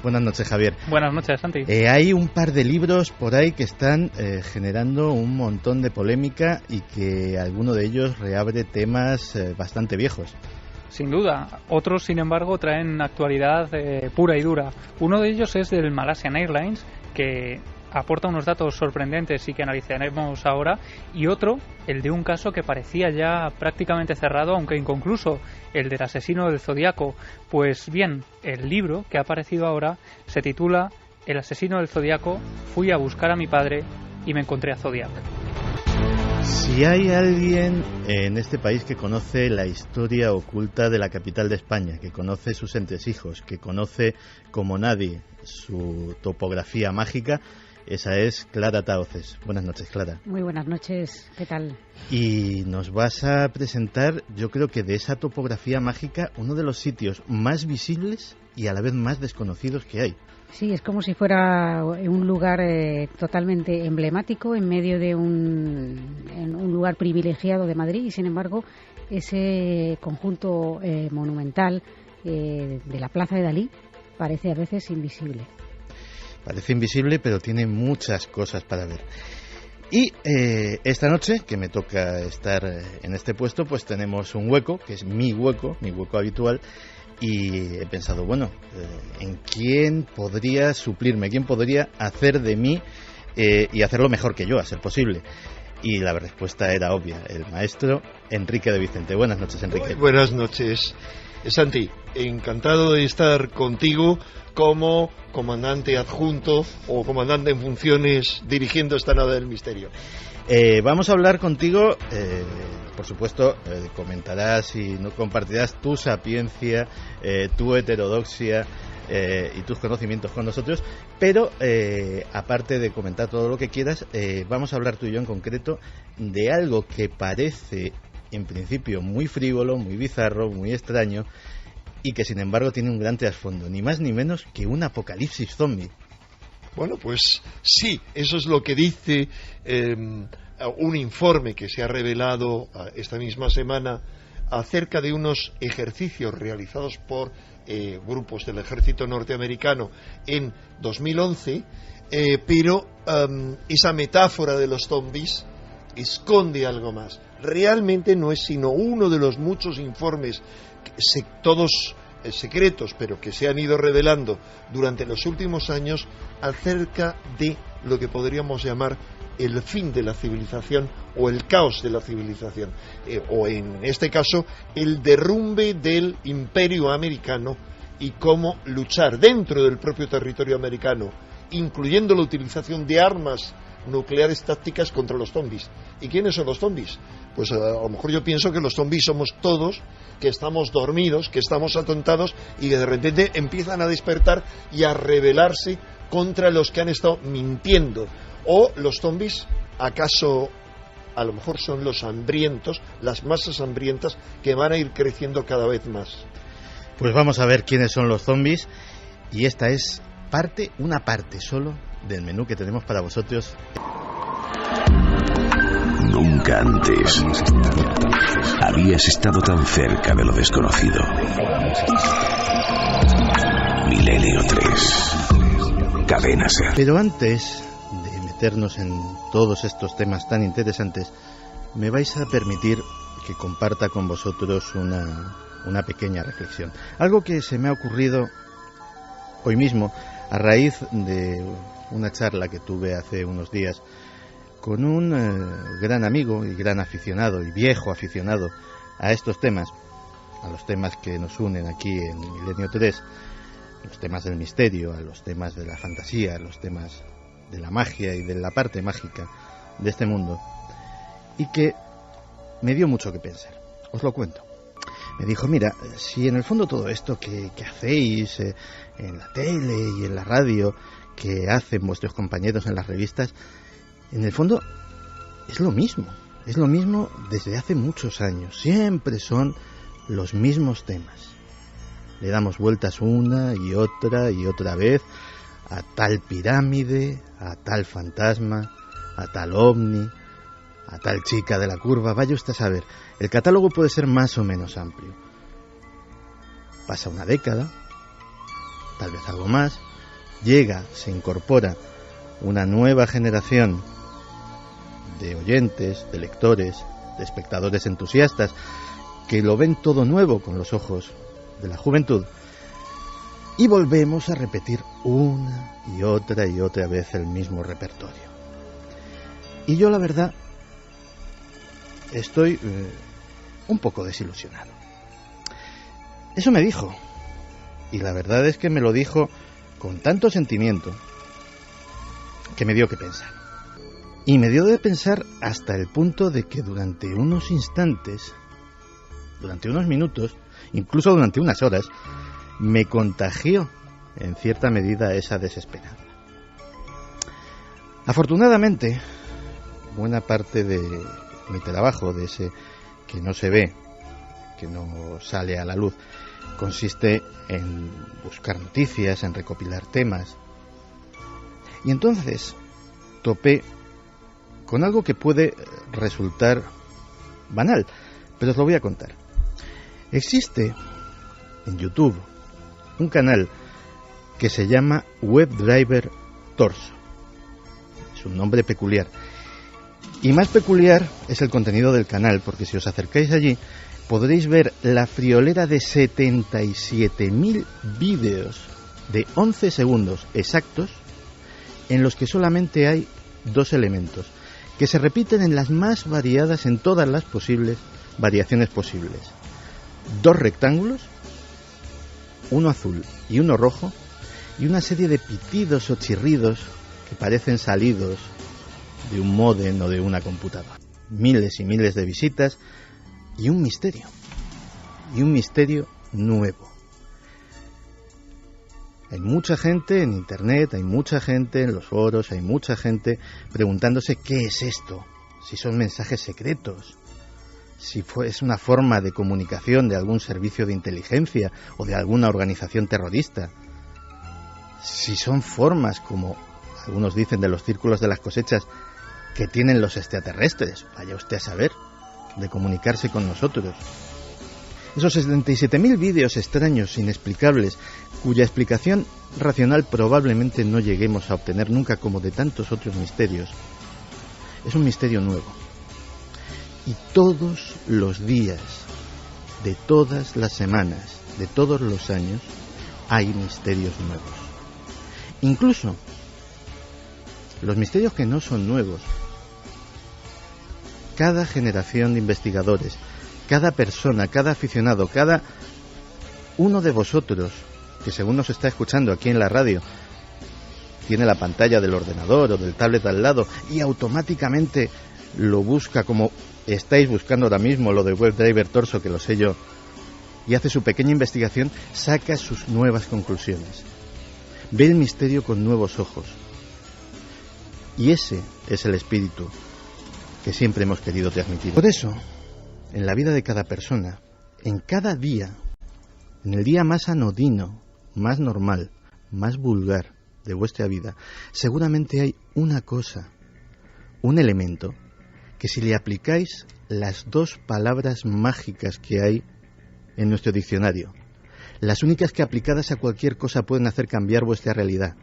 Buenas noches, Javier. Buenas noches, Santi. Hay un par de libros por ahí que están generando un montón de polémica y que alguno de ellos reabre temas bastante viejos. Sin duda. Otros, sin embargo, traen actualidad pura y dura. Uno de ellos es del Malaysian Airlines, que aporta unos datos sorprendentes y que analizaremos ahora, y otro, el de un caso que parecía ya prácticamente cerrado, aunque inconcluso, el del asesino del Zodíaco. Pues bien, el libro que ha aparecido ahora se titula El asesino del Zodíaco, fui a buscar a mi padre y me encontré a Zodiac. Si hay alguien en este país que conoce la historia oculta de la capital de España, que conoce sus entresijos, que conoce como nadie su topografía mágica, esa es Clara Tahoces. Buenas noches, Clara. Muy buenas noches, ¿qué tal? Y nos vas a presentar, yo creo que de esa topografía mágica, uno de los sitios más visibles y a la vez más desconocidos que hay. Sí, es como si fuera un lugar totalmente emblemático en medio de un lugar privilegiado de Madrid, y sin embargo ese conjunto monumental de la Plaza de Dalí parece a veces invisible. Parece invisible, pero tiene muchas cosas para ver. Y esta noche, que me toca estar en este puesto, pues tenemos un hueco, que es mi hueco habitual, y he pensado, bueno, ¿en quién podría suplirme? ¿Quién podría hacer de mí y hacerlo mejor que yo, a ser posible? Y la respuesta era obvia, el maestro Enrique de Vicente. Buenas noches, Enrique. Muy buenas noches, Santi. Encantado de estar contigo como comandante adjunto o comandante en funciones dirigiendo esta nave del misterio. Vamos a hablar contigo, por supuesto, comentarás y no compartirás tu sapiencia, tu heterodoxia y tus conocimientos con nosotros, pero aparte de comentar todo lo que quieras, vamos a hablar tú y yo en concreto de algo que parece en principio muy frívolo, muy bizarro, muy extraño, y que sin embargo tiene un gran trasfondo, ni más ni menos que un apocalipsis zombie. Bueno, pues sí, eso es lo que dice un informe que se ha revelado esta misma semana acerca de unos ejercicios realizados por grupos del ejército norteamericano en 2011, pero esa metáfora de los zombies esconde algo más. Realmente no es sino uno de los muchos informes, todos secretos, pero que se han ido revelando durante los últimos años acerca de lo que podríamos llamar el fin de la civilización o el caos de la civilización, o en este caso el derrumbe del imperio americano y cómo luchar dentro del propio territorio americano, incluyendo la utilización de armas nucleares tácticas contra los zombies. ¿Y quiénes son los zombies? Pues a lo mejor yo pienso que los zombies somos todos, que estamos dormidos, que estamos atontados y que de repente empiezan a despertar y a rebelarse contra los que han estado mintiendo. O los zombies, acaso a lo mejor son los hambrientos, las masas hambrientas que van a ir creciendo cada vez más. Pues vamos a ver quiénes son los zombies, y esta es una parte solo del menú que tenemos para vosotros. Nunca antes habías estado tan cerca de lo desconocido. Milenio 3, Cadena SER. Pero antes de meternos en todos estos temas tan interesantes, me vais a permitir que comparta con vosotros una pequeña reflexión. Algo que se me ha ocurrido hoy mismo a raíz de una charla que tuve hace unos días con un gran amigo y gran aficionado y viejo aficionado a estos temas, a los temas que nos unen aquí en Milenio 3, los temas del misterio, a los temas de la fantasía, a los temas de la magia y de la parte mágica de este mundo, y que me dio mucho que pensar. Os lo cuento. Me dijo, mira, si en el fondo todo esto que hacéis en la tele y en la radio, que hacen vuestros compañeros en las revistas, en el fondo es lo mismo desde hace muchos años, siempre son los mismos temas. Le damos vueltas una y otra vez a tal pirámide, a tal fantasma, a tal ovni, a tal chica de la curva. Vaya usted a saber, el catálogo puede ser más o menos amplio. Pasa una década, tal vez algo más. Llega, se incorpora una nueva generación de oyentes, de lectores, de espectadores entusiastas, que lo ven todo nuevo con los ojos de la juventud, y volvemos a repetir una y otra vez el mismo repertorio. Y yo, la verdad, estoy un poco desilusionado. Eso me dijo, y la verdad es que me lo dijo con tanto sentimiento que me dio que pensar. Y me dio de pensar hasta el punto de que durante unos instantes, durante unos minutos, incluso durante unas horas, me contagió en cierta medida esa desesperanza. Afortunadamente, buena parte de mi trabajo, de ese que no se ve, que no sale a la luz, consiste en buscar noticias, en recopilar temas. Y entonces topé con algo que puede resultar banal, pero os lo voy a contar. Existe en YouTube un canal que se llama WebDriver Torso. Es un nombre peculiar. Y más peculiar es el contenido del canal, porque si os acercáis allí podréis ver la friolera de 77.000 vídeos de 11 segundos exactos en los que solamente hay dos elementos, que se repiten en las más variadas, en todas las posibles variaciones posibles. Dos rectángulos, uno azul y uno rojo, y una serie de pitidos o chirridos que parecen salidos de un módem o de una computadora. Miles y miles de visitas y un misterio nuevo. Hay mucha gente en internet, hay mucha gente en los foros, hay mucha gente preguntándose qué es esto, si son mensajes secretos, si es una forma de comunicación de algún servicio de inteligencia o de alguna organización terrorista, si son formas, como algunos dicen, de los círculos de las cosechas que tienen los extraterrestres, vaya usted a saber, de comunicarse con nosotros. Esos 77.000 vídeos extraños, inexplicables, cuya explicación racional probablemente no lleguemos a obtener nunca, como de tantos otros misterios, es un misterio nuevo. Y todos los días, de todas las semanas, de todos los años, hay misterios nuevos. Incluso los misterios que no son nuevos. Cada generación de investigadores, cada persona, cada aficionado, cada uno de vosotros, que según nos está escuchando aquí en la radio, tiene la pantalla del ordenador o del tablet al lado y automáticamente lo busca, como estáis buscando ahora mismo lo de WebDriver Torso, que lo sé yo, y hace su pequeña investigación, saca sus nuevas conclusiones. Ve el misterio con nuevos ojos. Y ese es el espíritu que siempre hemos querido transmitir. Por eso, en la vida de cada persona, en cada día, en el día más anodino, más normal, más vulgar de vuestra vida, seguramente hay una cosa, un elemento, que si le aplicáis las dos palabras mágicas que hay en nuestro diccionario, las únicas que aplicadas a cualquier cosa pueden hacer cambiar vuestra realidad.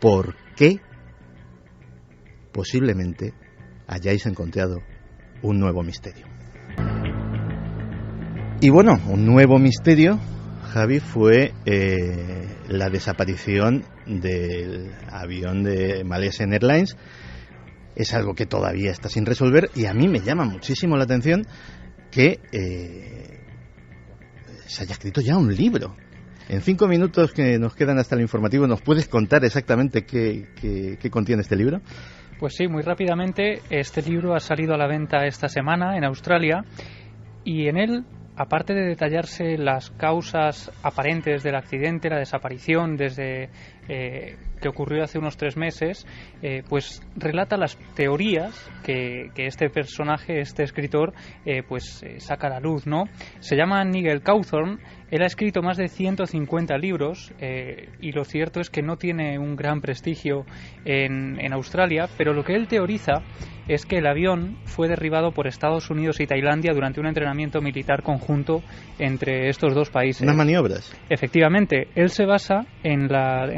¿Por qué? Posiblemente hayáis encontrado un nuevo misterio. Y bueno, un nuevo misterio, Javi, fue la desaparición del avión de Malaysian Airlines. Es algo que todavía está sin resolver y a mí me llama muchísimo la atención que se haya escrito ya un libro. En 5 minutos que nos quedan hasta el informativo, ¿nos puedes contar exactamente qué contiene este libro? Pues sí, muy rápidamente. Este libro ha salido a la venta esta semana en Australia y en él, aparte de detallarse las causas aparentes del accidente, la desaparición desde que ocurrió hace unos 3 meses, pues relata las teorías que este personaje, este escritor, saca a la luz, ¿no? Se llama Nigel Cawthorne Él ha escrito más de 150 libros y lo cierto es que no tiene un gran prestigio en Australia, pero lo que él teoriza es que el avión fue derribado por Estados Unidos y Tailandia durante un entrenamiento militar conjunto entre estos dos países. Unas maniobras. Efectivamente, él se basa en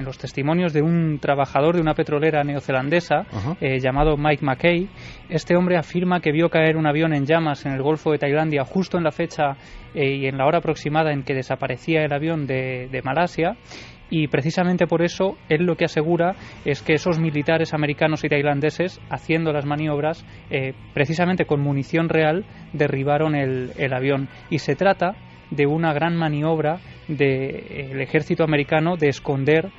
los testimonios de un trabajador de una petrolera neozelandesa llamado Mike Mackay. Este hombre afirma que vio caer un avión en llamas en el Golfo de Tailandia justo en la fecha y en la hora aproximada en que desaparecía el avión de Malasia. Y precisamente por eso él lo que asegura es que esos militares americanos y tailandeses, haciendo las maniobras, precisamente con munición real, derribaron el avión. Y se trata de una gran maniobra del ejército americano de esconder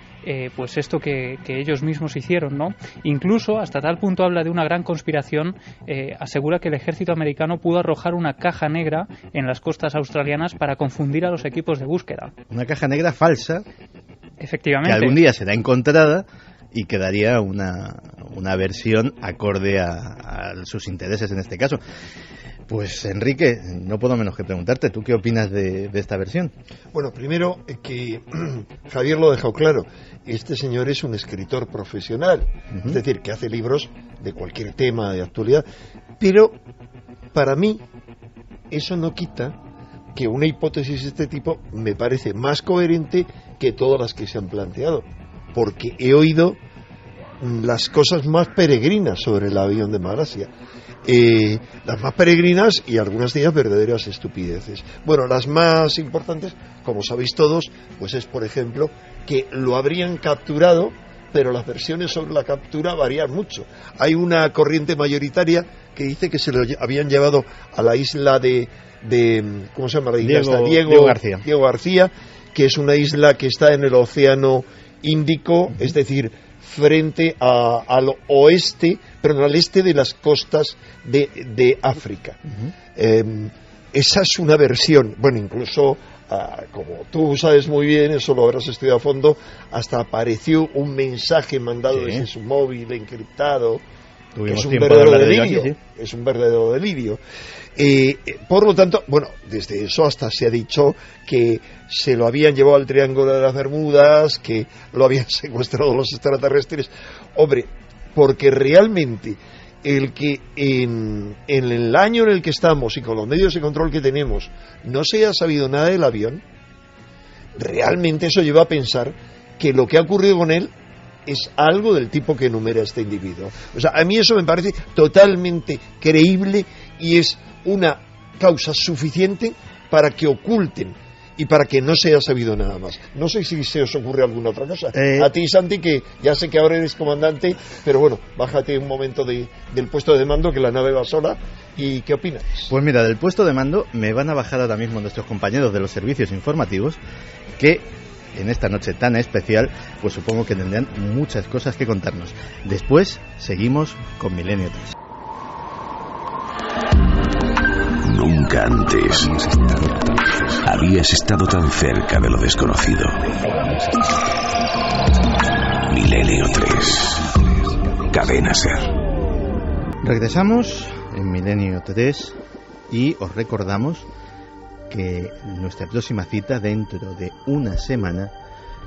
pues esto que ellos mismos hicieron, ¿no? Incluso hasta tal punto habla de una gran conspiración, asegura que el ejército americano pudo arrojar una caja negra en las costas australianas para confundir a los equipos de búsqueda. Una caja negra falsa. Efectivamente. Que algún día será encontrada y que daría una versión acorde a sus intereses en este caso. Pues Enrique, no puedo menos que preguntarte, ¿tú qué opinas de esta versión? Bueno, primero que Javier lo ha dejado claro, este señor es un escritor profesional, es decir, que hace libros de cualquier tema de actualidad, pero para mí eso no quita que una hipótesis de este tipo me parece más coherente que todas las que se han planteado, porque he oído las cosas más peregrinas sobre el avión de Malasia. Las más peregrinas y algunas de ellas verdaderas estupideces. Bueno, las más importantes, como sabéis todos, pues es, por ejemplo, que lo habrían capturado, pero las versiones sobre la captura varían mucho. Hay una corriente mayoritaria que dice que se lo habían llevado a la isla de ¿cómo se llama la isla? Diego García, que es una isla que está en el Océano Índico, es decir, frente al oeste, pero al este de las costas de África. Esa es una versión, bueno, incluso como tú sabes muy bien, eso lo habrás estudiado a fondo, hasta apareció un mensaje mandado desde su móvil encriptado, que es un verdadero delirio, es un verdadero delirio. Por lo tanto, bueno, desde eso hasta se ha dicho que se lo habían llevado al Triángulo de las Bermudas, que lo habían secuestrado los extraterrestres. Hombre, porque realmente el que en el año en el que estamos y con los medios de control que tenemos no se haya sabido nada del avión, realmente eso lleva a pensar que lo que ha ocurrido con él es algo del tipo que enumera este individuo. O sea, a mí eso me parece totalmente creíble y es una causa suficiente para que oculten y para que no se haya sabido nada más. No sé si se os ocurre alguna otra cosa. A ti, Santi, que ya sé que ahora eres comandante, pero bueno, bájate un momento del puesto de mando, que la nave va sola. ¿Y qué opinas? Pues mira, del puesto de mando me van a bajar ahora mismo nuestros compañeros de los servicios informativos, que en esta noche tan especial, pues supongo que tendrán muchas cosas que contarnos. Después seguimos con Milenio 3. Nunca antes habías estado tan cerca de lo desconocido. Milenio 3. Cadena Ser. Regresamos en Milenio 3 y os recordamos que nuestra próxima cita dentro de una semana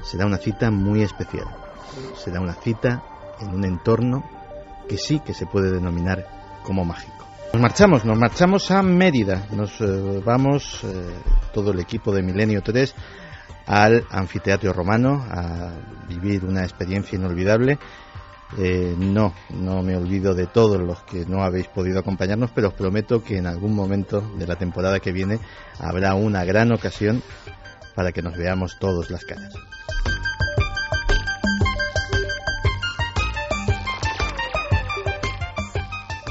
será una cita muy especial. Será una cita en un entorno que sí que se puede denominar como mágico. Nos marchamos a Mérida. Nos vamos todo el equipo de Milenio 3 al Anfiteatro Romano a vivir una experiencia inolvidable. No me olvido de todos los que no habéis podido acompañarnos, pero os prometo que en algún momento de la temporada que viene habrá una gran ocasión para que nos veamos todos las caras.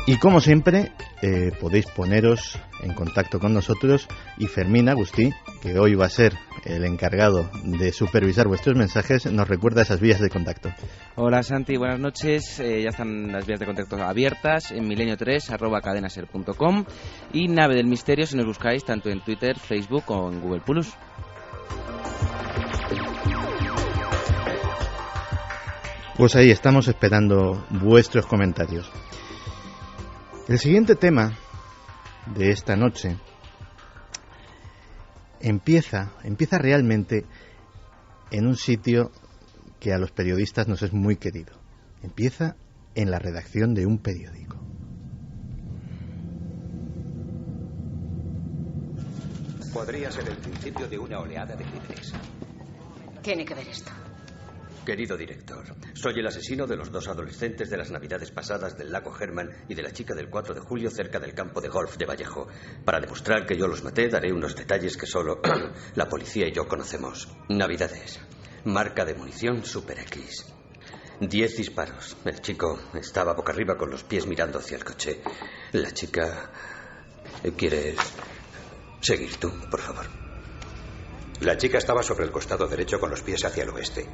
Y como siempre, podéis poneros en contacto con nosotros y Fermín Agustí, que hoy va a ser el encargado de supervisar vuestros mensajes, nos recuerda esas vías de contacto. Hola Santi, buenas noches. Ya están las vías de contacto abiertas en milenio3@cadenaser.com y Nave del Misterio si nos buscáis tanto en Twitter, Facebook o en Google+. Pues ahí estamos esperando vuestros comentarios. El siguiente tema de esta noche empieza realmente en un sitio que a los periodistas nos es muy querido. Empieza en la redacción de un periódico. Podría ser el principio de una oleada de crímenes. Tiene que ver esto. Querido director, soy el asesino de los 2 adolescentes de las navidades pasadas del lago Herman y de la chica del 4 de julio cerca del campo de golf de Vallejo. Para demostrar que yo los maté, daré unos detalles que solo la policía y yo conocemos. Navidades. Marca de munición Super X. 10 disparos. El chico estaba boca arriba con los pies mirando hacia el coche. La chica... ¿Quieres seguir tú, por favor? La chica estaba sobre el costado derecho con los pies hacia el oeste.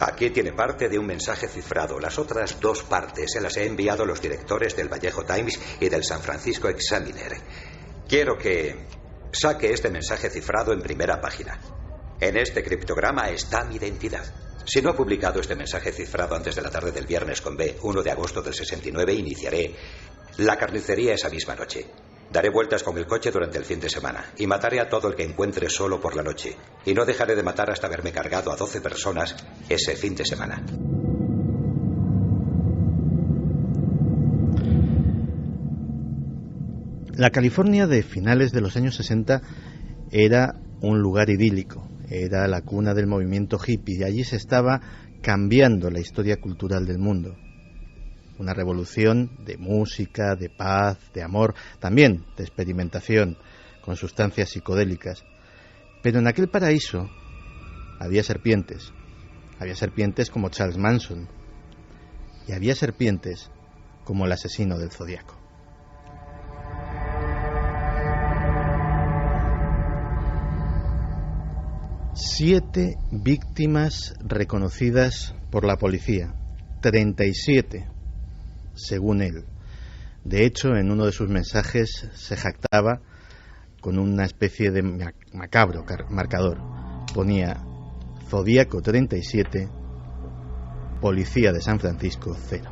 Aquí tiene parte de un mensaje cifrado. Las otras 2 partes se las he enviado a los directores del Vallejo Times y del San Francisco Examiner. Quiero que saque este mensaje cifrado en primera página. En este criptograma está mi identidad. Si no he publicado este mensaje cifrado antes de la tarde del viernes con B, 1 de agosto del 69, iniciaré la carnicería esa misma noche. Daré vueltas con el coche durante el fin de semana y mataré a todo el que encuentre solo por la noche. Y no dejaré de matar hasta haberme cargado a 12 personas ese fin de semana. La California de finales de los años 60 era un lugar idílico, era la cuna del movimiento hippie y allí se estaba cambiando la historia cultural del mundo. Una revolución de música, de paz, de amor, también de experimentación con sustancias psicodélicas. Pero en aquel paraíso había serpientes como Charles Manson y había serpientes como el asesino del Zodíaco. Siete víctimas reconocidas por la policía, 37 según él. De hecho, en uno de sus mensajes se jactaba con una especie de macabro marcador. Ponía Zodíaco 37, Policía de San Francisco 0.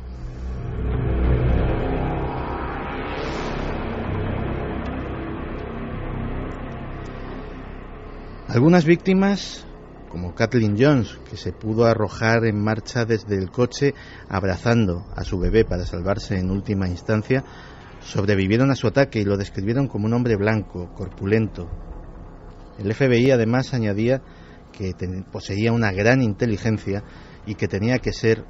Algunas víctimas, como Kathleen Jones, que se pudo arrojar en marcha desde el coche abrazando a su bebé para salvarse en última instancia, sobrevivieron a su ataque y lo describieron como un hombre blanco, corpulento. El FBI además añadía que poseía una gran inteligencia y que tenía que ser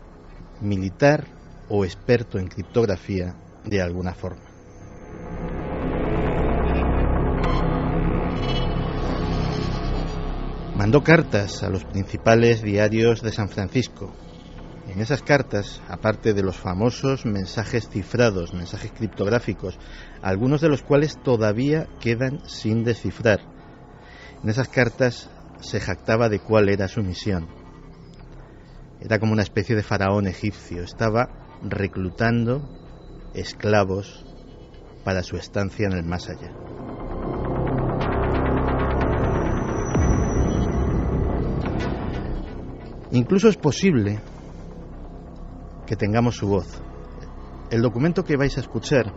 militar o experto en criptografía de alguna forma. Mandó cartas a los principales diarios de San Francisco. En esas cartas, aparte de los famosos mensajes cifrados, mensajes criptográficos, algunos de los cuales todavía quedan sin descifrar, en esas cartas se jactaba de cuál era su misión. Era como una especie de faraón egipcio, estaba reclutando esclavos para su estancia en el más allá. Incluso es posible que tengamos su voz. El documento que vais a escuchar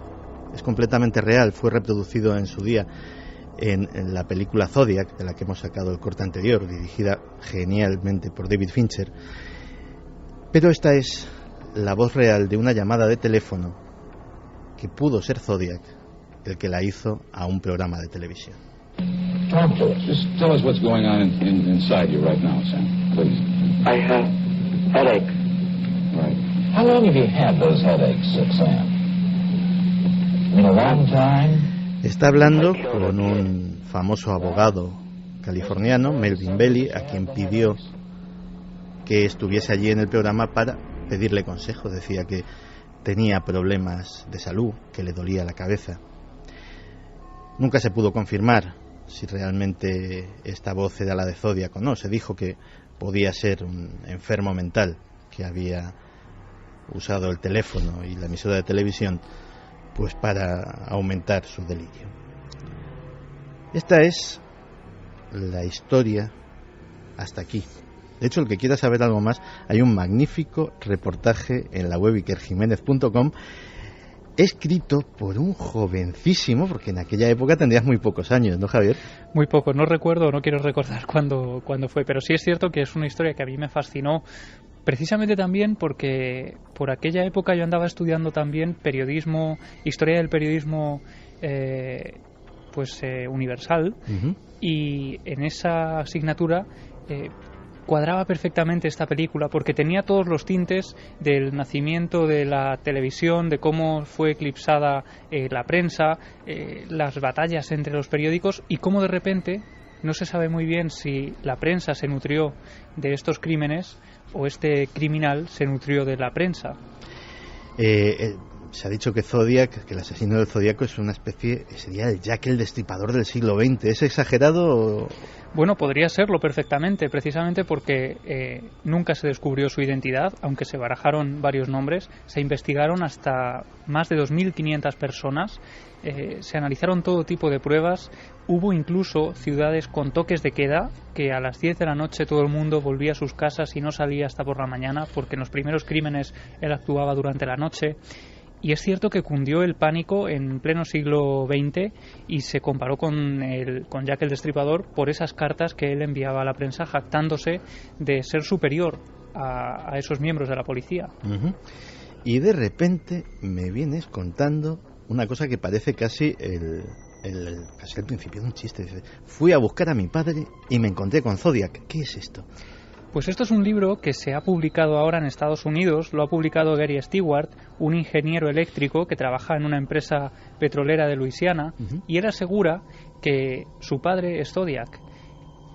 es completamente real, fue reproducido en su día en la película Zodiac, de la que hemos sacado el corte anterior, dirigida genialmente por David Fincher. Pero esta es la voz real de una llamada de teléfono que pudo ser Zodiac el que la hizo a un programa de televisión. Talk to us. Just tell us what's going on inside you right now, Sam, please. I have headache. Right. How long have you had those headaches, Sam? In a long time? Está hablando con un famoso abogado californiano, Melvin Belli, a quien pidió que estuviese allí en el programa para pedirle consejo. Decía que tenía problemas de salud, que le dolía la cabeza. Nunca se pudo confirmar si realmente esta voz era la de Zodiac o no. Se dijo que podía ser un enfermo mental que había usado el teléfono y la emisora de televisión pues para aumentar su delirio. Esta es la historia hasta aquí. De hecho, el que quiera saber algo más, hay un magnífico reportaje en la web ikerjimenez.com escrito por un jovencísimo, porque en aquella época tendrías muy pocos años, ¿no, Javier? Muy poco, no recuerdo, no quiero recordar cuándo fue, pero sí es cierto que es una historia que a mí me fascinó, precisamente también porque por aquella época yo andaba estudiando también periodismo, historia del periodismo universal, y en esa asignatura cuadraba perfectamente esta película porque tenía todos los tintes del nacimiento de la televisión, de cómo fue eclipsada la prensa, las batallas entre los periódicos y cómo de repente no se sabe muy bien si la prensa se nutrió de estos crímenes o este criminal se nutrió de la prensa. Se ha dicho que Zodiac, que el asesino del Zodíaco es una especie, sería el Jack el Destripador del siglo XX. ¿Es exagerado? Bueno, podría serlo perfectamente, precisamente porque nunca se descubrió su identidad, aunque se barajaron varios nombres, se investigaron hasta más de 2.500 personas, se analizaron todo tipo de pruebas, hubo incluso ciudades con toques de queda, que a las 10 de la noche todo el mundo volvía a sus casas y no salía hasta por la mañana, porque en los primeros crímenes él actuaba durante la noche. Y es cierto que cundió el pánico en pleno siglo XX y se comparó con Jack el Destripador por esas cartas que él enviaba a la prensa jactándose de ser superior a esos miembros de la policía. Y de repente me vienes contando una cosa que parece casi casi el principio de un chiste. Dice, fui a buscar a mi padre y me encontré con Zodiac. ¿Qué es esto? Pues esto es un libro que se ha publicado ahora en Estados Unidos, lo ha publicado Gary Stewart, un ingeniero eléctrico que trabaja en una empresa petrolera de Luisiana, y él asegura que su padre es Zodiac.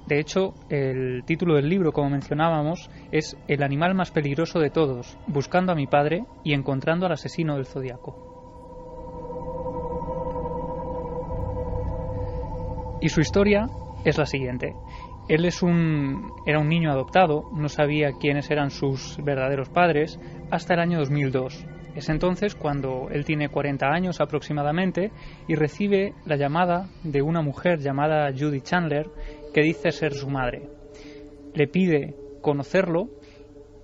De hecho, el título del libro, como mencionábamos, es El animal más peligroso de todos, buscando a mi padre y encontrando al asesino del Zodíaco. Y su historia es la siguiente. Él era un niño adoptado, no sabía quiénes eran sus verdaderos padres hasta el año 2002. Es entonces cuando él tiene 40 años aproximadamente y recibe la llamada de una mujer llamada Judy Chandler que dice ser su madre. Le pide conocerlo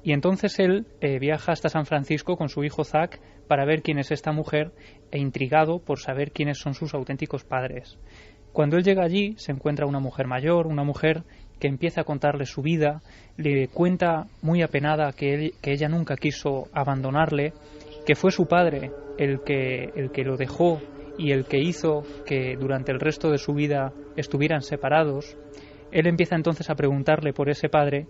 y entonces él viaja hasta San Francisco con su hijo Zack para ver quién es esta mujer e intrigado por saber quiénes son sus auténticos padres. Cuando él llega allí se encuentra una mujer mayor, una mujer que empieza a contarle su vida, le cuenta muy apenada que ella nunca quiso abandonarle, que fue su padre el que lo dejó y el que hizo que durante el resto de su vida estuvieran separados. Él empieza entonces a preguntarle por ese padre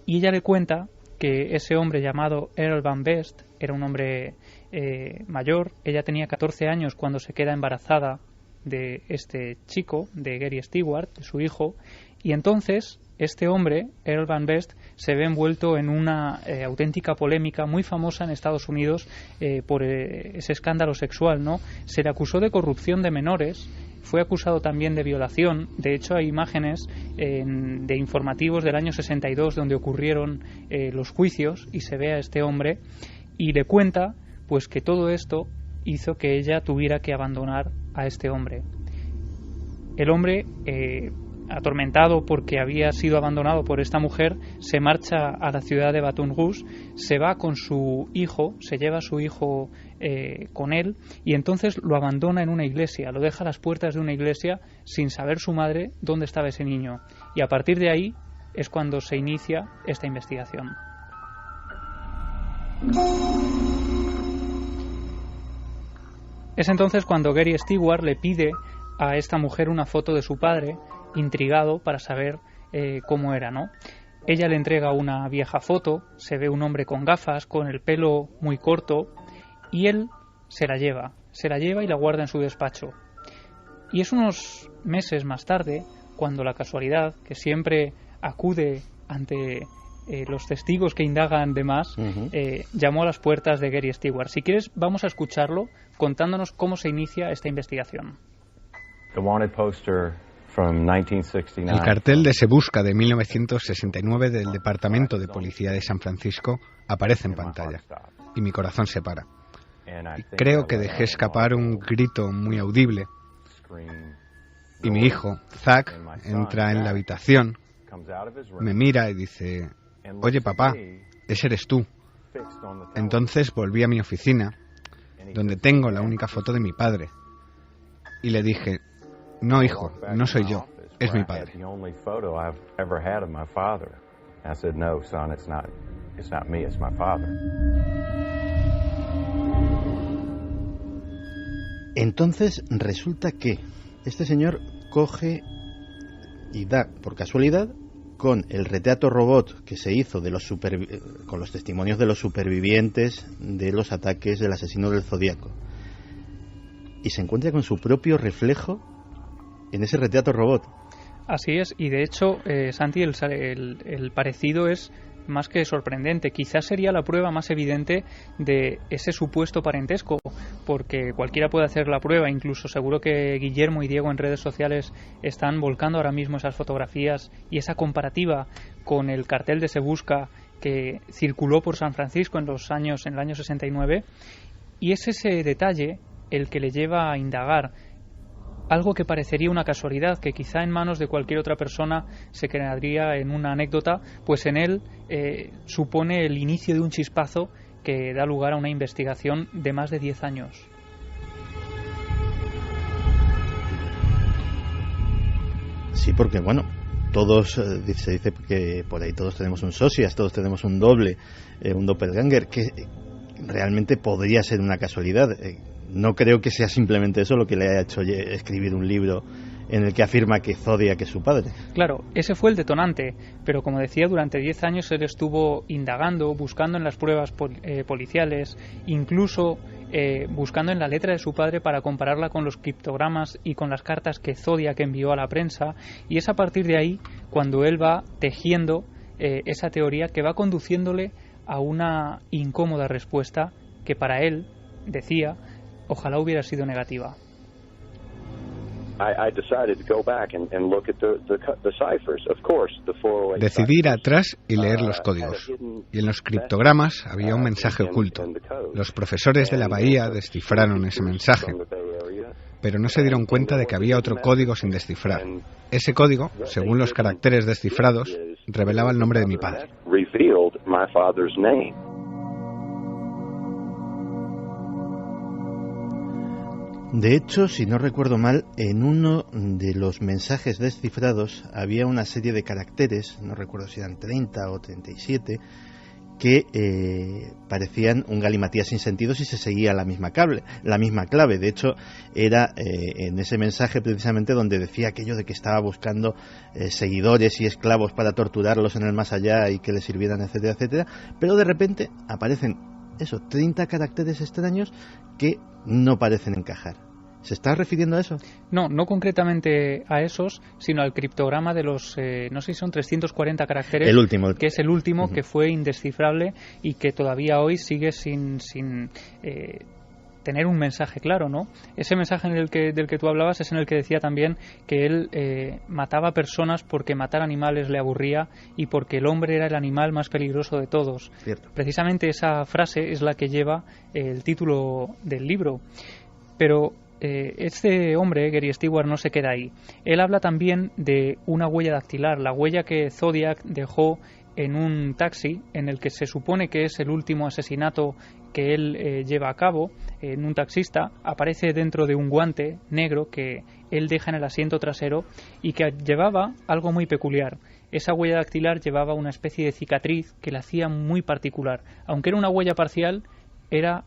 y ella le cuenta que ese hombre llamado Earl Van Best era un hombre mayor. Ella tenía 14 años cuando se queda embarazada de este chico, de Gary Stewart, de su hijo, y entonces este hombre, Earl Van Best, se ve envuelto en una auténtica polémica muy famosa en Estados Unidos por ese escándalo sexual, ¿no? Se le acusó de corrupción de menores, fue acusado también de violación. De hecho, hay imágenes de informativos del año 62 donde ocurrieron los juicios y se ve a este hombre y le cuenta pues que todo esto hizo que ella tuviera que abandonar a este hombre. El hombre, atormentado porque había sido abandonado por esta mujer, se marcha a la ciudad de Baton Rouge, se va con su hijo, se lleva a su hijo con él y entonces lo abandona en una iglesia, lo deja a las puertas de una iglesia sin saber su madre dónde estaba ese niño. Y a partir de ahí es cuando se inicia esta investigación. Es entonces cuando Gary Stewart le pide a esta mujer una foto de su padre, intrigado para saber cómo era, ¿no? Ella le entrega una vieja foto, se ve un hombre con gafas, con el pelo muy corto, y él se la lleva y la guarda en su despacho. Y es unos meses más tarde, cuando la casualidad, que siempre acude ante los testigos que indagan de más, llamó a las puertas de Gary Stewart. Si quieres, vamos a escucharlo contándonos cómo se inicia esta investigación. El cartel de Se Busca de 1969 del Departamento de Policía de San Francisco aparece en pantalla y mi corazón se para. Y creo que dejé escapar un grito muy audible y mi hijo, Zack, entra en la habitación, me mira y dice: «Oye, papá, ese eres tú». Entonces volví a mi oficina donde tengo la única foto de mi padre. Y le dije, no, hijo, no soy yo, es mi padre. Entonces resulta que este señor coge y da, por casualidad, con el retrato robot que se hizo de con los testimonios de los supervivientes de los ataques del asesino del Zodíaco, y se encuentra con su propio reflejo en ese retrato robot. Así es, y de hecho, Santi, el parecido es más que sorprendente. Quizás sería la prueba más evidente de ese supuesto parentesco, porque cualquiera puede hacer la prueba. Incluso seguro que Guillermo y Diego en redes sociales están volcando ahora mismo esas fotografías y esa comparativa con el cartel de Se Busca que circuló por San Francisco en el año 69, y es ese detalle el que le lleva a indagar. Algo que parecería una casualidad, que quizá en manos de cualquier otra persona se quedaría en una anécdota, pues en él supone el inicio de un chispazo que da lugar a una investigación de más de 10 años. Sí, porque bueno, todos, se dice que por ahí todos tenemos un socias, todos tenemos un doble, un doppelganger, que realmente podría ser una casualidad. No creo que sea simplemente eso lo que le haya hecho escribir un libro en el que afirma que Zodiac es su padre. Claro, ese fue el detonante, pero como decía, durante 10 años él estuvo indagando, buscando en las pruebas policiales, incluso buscando en la letra de su padre para compararla con los criptogramas y con las cartas que Zodiac envió a la prensa, y es a partir de ahí cuando él va tejiendo esa teoría que va conduciéndole a una incómoda respuesta que para él, decía, ojalá hubiera sido negativa. Decidí ir atrás y leer los códigos. Y en los criptogramas había un mensaje oculto. Los profesores de la Bahía descifraron ese mensaje, pero no se dieron cuenta de que había otro código sin descifrar. Ese código, según los caracteres descifrados, revelaba el nombre de mi padre. De hecho, si no recuerdo mal, en uno de los mensajes descifrados había una serie de caracteres, no recuerdo si eran 30 o 37, que parecían un galimatías sin sentido si se seguía la misma clave. De hecho, era en ese mensaje precisamente donde decía aquello de que estaba buscando seguidores y esclavos para torturarlos en el más allá y que les sirvieran, etcétera, etcétera. Pero de repente aparecen 30 caracteres extraños que no parecen encajar. ¿Se está refiriendo a eso? No concretamente a esos, sino al criptograma de los, no sé si son 340 caracteres. El último. Que es el último, que fue indescifrable y que todavía hoy sigue sin tener un mensaje claro, ¿no? Ese mensaje del que tú hablabas es en el que decía también que él mataba personas porque matar animales le aburría y porque el hombre era el animal más peligroso de todos. Cierto. Precisamente esa frase es la que lleva el título del libro. Pero este hombre, Gary Stewart, no se queda ahí. Él habla también de una huella dactilar, la huella que Zodiac dejó en un taxi en el que se supone que es el último asesinato que él lleva a cabo. En un taxista aparece dentro de un guante negro que él deja en el asiento trasero y que llevaba algo muy peculiar. Esa huella dactilar llevaba una especie de cicatriz que la hacía muy particular. Aunque era una huella parcial, era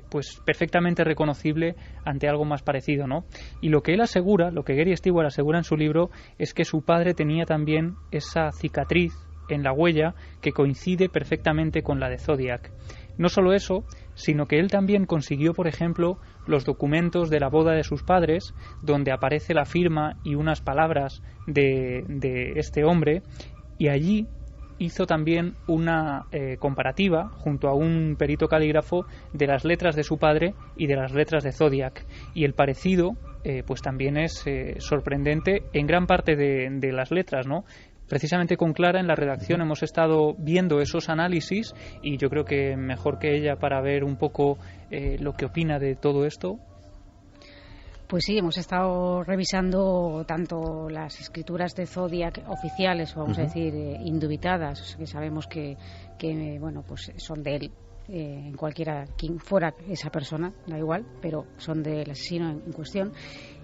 pues perfectamente reconocible ante algo más parecido, ¿no? Y lo que él asegura, lo que Gary Stewart asegura en su libro, es que su padre tenía también esa cicatriz en la huella que coincide perfectamente con la de Zodiac. No solo eso, sino que él también consiguió, por ejemplo, los documentos de la boda de sus padres, donde aparece la firma y unas palabras de este hombre, y allí hizo también una comparativa junto a un perito calígrafo de las letras de su padre y de las letras de Zodiac, y el parecido pues también es sorprendente en gran parte de las letras, ¿no? Precisamente con Clara en la redacción hemos estado viendo esos análisis y yo creo que mejor que ella para ver un poco lo que opina de todo esto. Pues sí, hemos estado revisando tanto las escrituras de Zodiac oficiales, vamos a decir, indubitadas, o sea, que sabemos que bueno, pues son de él. En cualquiera, quien fuera esa persona, da igual, pero son del asesino en cuestión.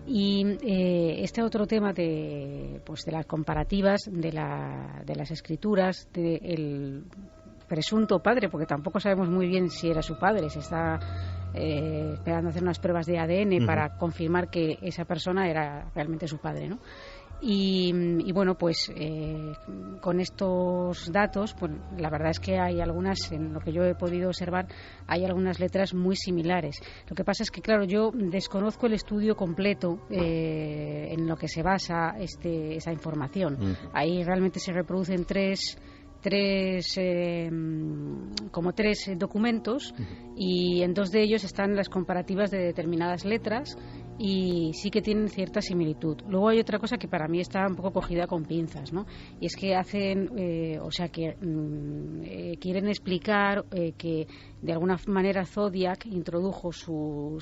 Y este otro tema de las comparativas de las escrituras del presunto padre, porque tampoco sabemos muy bien si era su padre, se está esperando hacer unas pruebas de ADN para confirmar que esa persona era realmente su padre, ¿no? Y bueno, pues con estos datos, pues la verdad es que hay algunas, en lo que yo he podido observar, hay algunas letras muy similares. Lo que pasa es que, claro, yo desconozco el estudio completo en lo que se basa esa información. Ahí realmente se reproducen tres documentos, y en dos de ellos están las comparativas de determinadas letras y sí que tienen cierta similitud. Luego hay otra cosa que para mí está un poco cogida con pinzas, ¿no? Y es que quieren explicar que de alguna manera Zodiac introdujo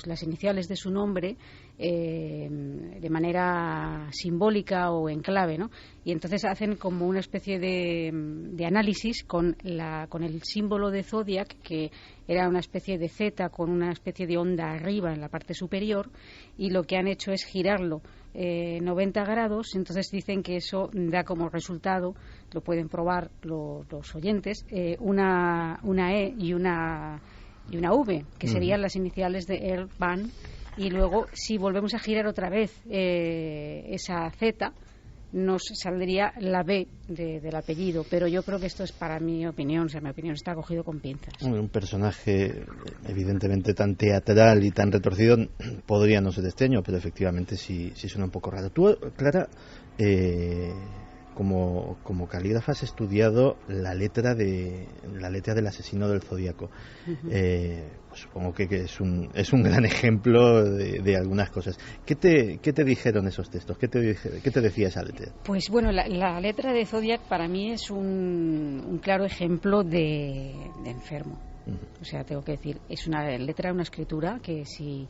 las iniciales de su nombre de manera simbólica o en clave, ¿no? Y entonces hacen como una especie de análisis con el símbolo de Zodiac, que era una especie de Z con una especie de onda arriba en la parte superior, y lo que han hecho es girarlo 90 grados. Entonces dicen que eso da como resultado, lo pueden probar los oyentes, una E y una V, que serían las iniciales de Earl Van. Y luego, si volvemos a girar otra vez esa Z, nos saldría la B del apellido. Pero yo creo que esto es, para mi opinión, mi opinión está cogido con pinzas. Un personaje evidentemente tan teatral y tan retorcido podría no ser extraño, pero efectivamente sí suena un poco raro. Tú, Clara, como calígrafa has estudiado la letra del asesino del Zodíaco. Pues supongo que es un gran ejemplo de algunas cosas. ¿Qué te dijeron esos textos? ¿Qué te decía esa letra? Pues bueno, la letra de Zodiac para mí es un claro ejemplo de enfermo. O sea, tengo que decir, es una letra, una escritura que si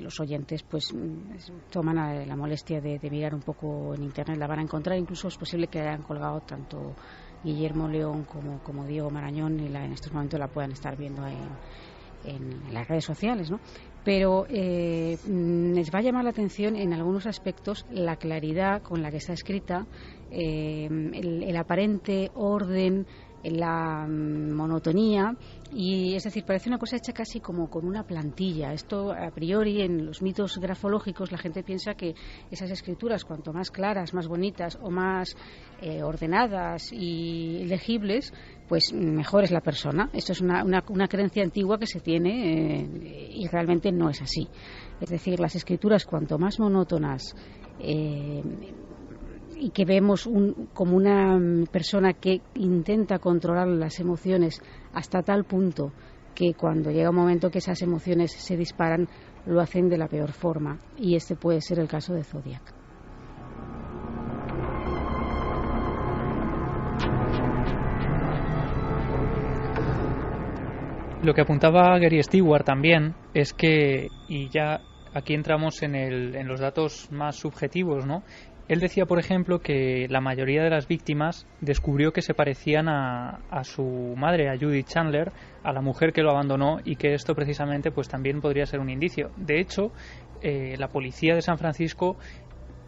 los oyentes pues toman la molestia de mirar un poco en internet la van a encontrar. Incluso es posible que hayan colgado tanto Guillermo León como Diego Marañón, y en estos momentos la puedan estar viendo en las redes sociales, ¿no? Pero les va a llamar la atención en algunos aspectos la claridad con la que está escrita, el aparente orden, la monotonía, y es decir, parece una cosa hecha casi como con una plantilla. Esto a priori en los mitos grafológicos la gente piensa que esas escrituras, cuanto más claras, más bonitas o más ordenadas y legibles, pues mejor es la persona. Esto es una creencia antigua que se tiene y realmente no es así. Es decir, las escrituras cuanto más monótonas y que vemos como una persona que intenta controlar las emociones hasta tal punto que cuando llega un momento que esas emociones se disparan, lo hacen de la peor forma, y este puede ser el caso de Zodiac. Lo que apuntaba Gary Stewart también es que, y ya aquí entramos en los datos más subjetivos, ¿no? Él decía, por ejemplo, que la mayoría de las víctimas descubrió que se parecían a su madre, a Judith Chandler, a la mujer que lo abandonó, y que esto precisamente pues también podría ser un indicio. De hecho, la policía de San Francisco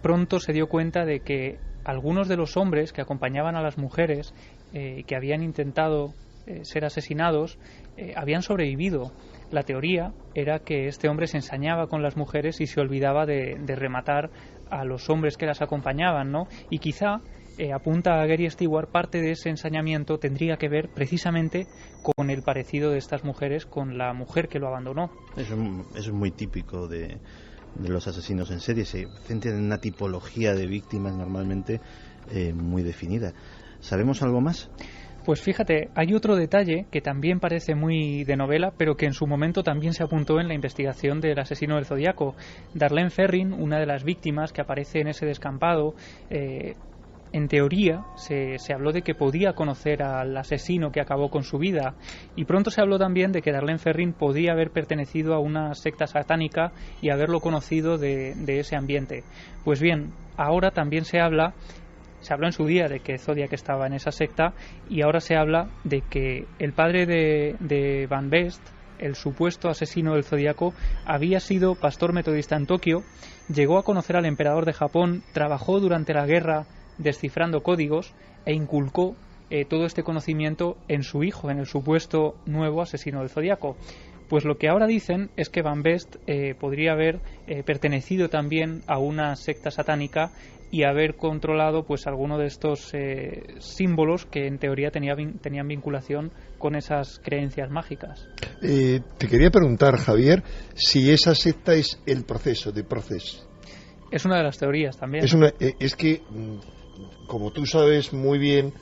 pronto se dio cuenta de que algunos de los hombres que acompañaban a las mujeres que habían intentado ser asesinados habían sobrevivido. La teoría era que este hombre se ensañaba con las mujeres y se olvidaba de rematar a los hombres que las acompañaban, ¿no? Y quizá, apunta a Gary Stewart, parte de ese ensañamiento tendría que ver precisamente con el parecido de estas mujeres con la mujer que lo abandonó. Eso es muy típico de los asesinos en serie. Se centran en una tipología de víctimas normalmente muy definida. ¿Sabemos algo más? Pues fíjate, hay otro detalle que también parece muy de novela, pero que en su momento también se apuntó en la investigación del asesino del Zodíaco. Darlene Ferrin, una de las víctimas que aparece en ese descampado, en teoría se habló de que podía conocer al asesino que acabó con su vida, y pronto se habló también de que Darlene Ferrin podía haber pertenecido a una secta satánica y haberlo conocido de ese ambiente. Pues bien, ahora también se habló en su día de que Zodiac estaba en esa secta, y ahora se habla de que el padre de Van Best, el supuesto asesino del Zodíaco, había sido pastor metodista en Tokio, llegó a conocer al emperador de Japón, trabajó durante la guerra descifrando códigos e inculcó todo este conocimiento en su hijo, en el supuesto nuevo asesino del Zodíaco. Pues lo que ahora dicen es que Van Best podría haber pertenecido también a una secta satánica y haber controlado pues alguno de estos símbolos que en teoría tenían vinculación con esas creencias mágicas. Te quería preguntar, Javier, si esa secta es el proceso de Proces. Es una de las teorías también. Es que, como tú sabes muy bien,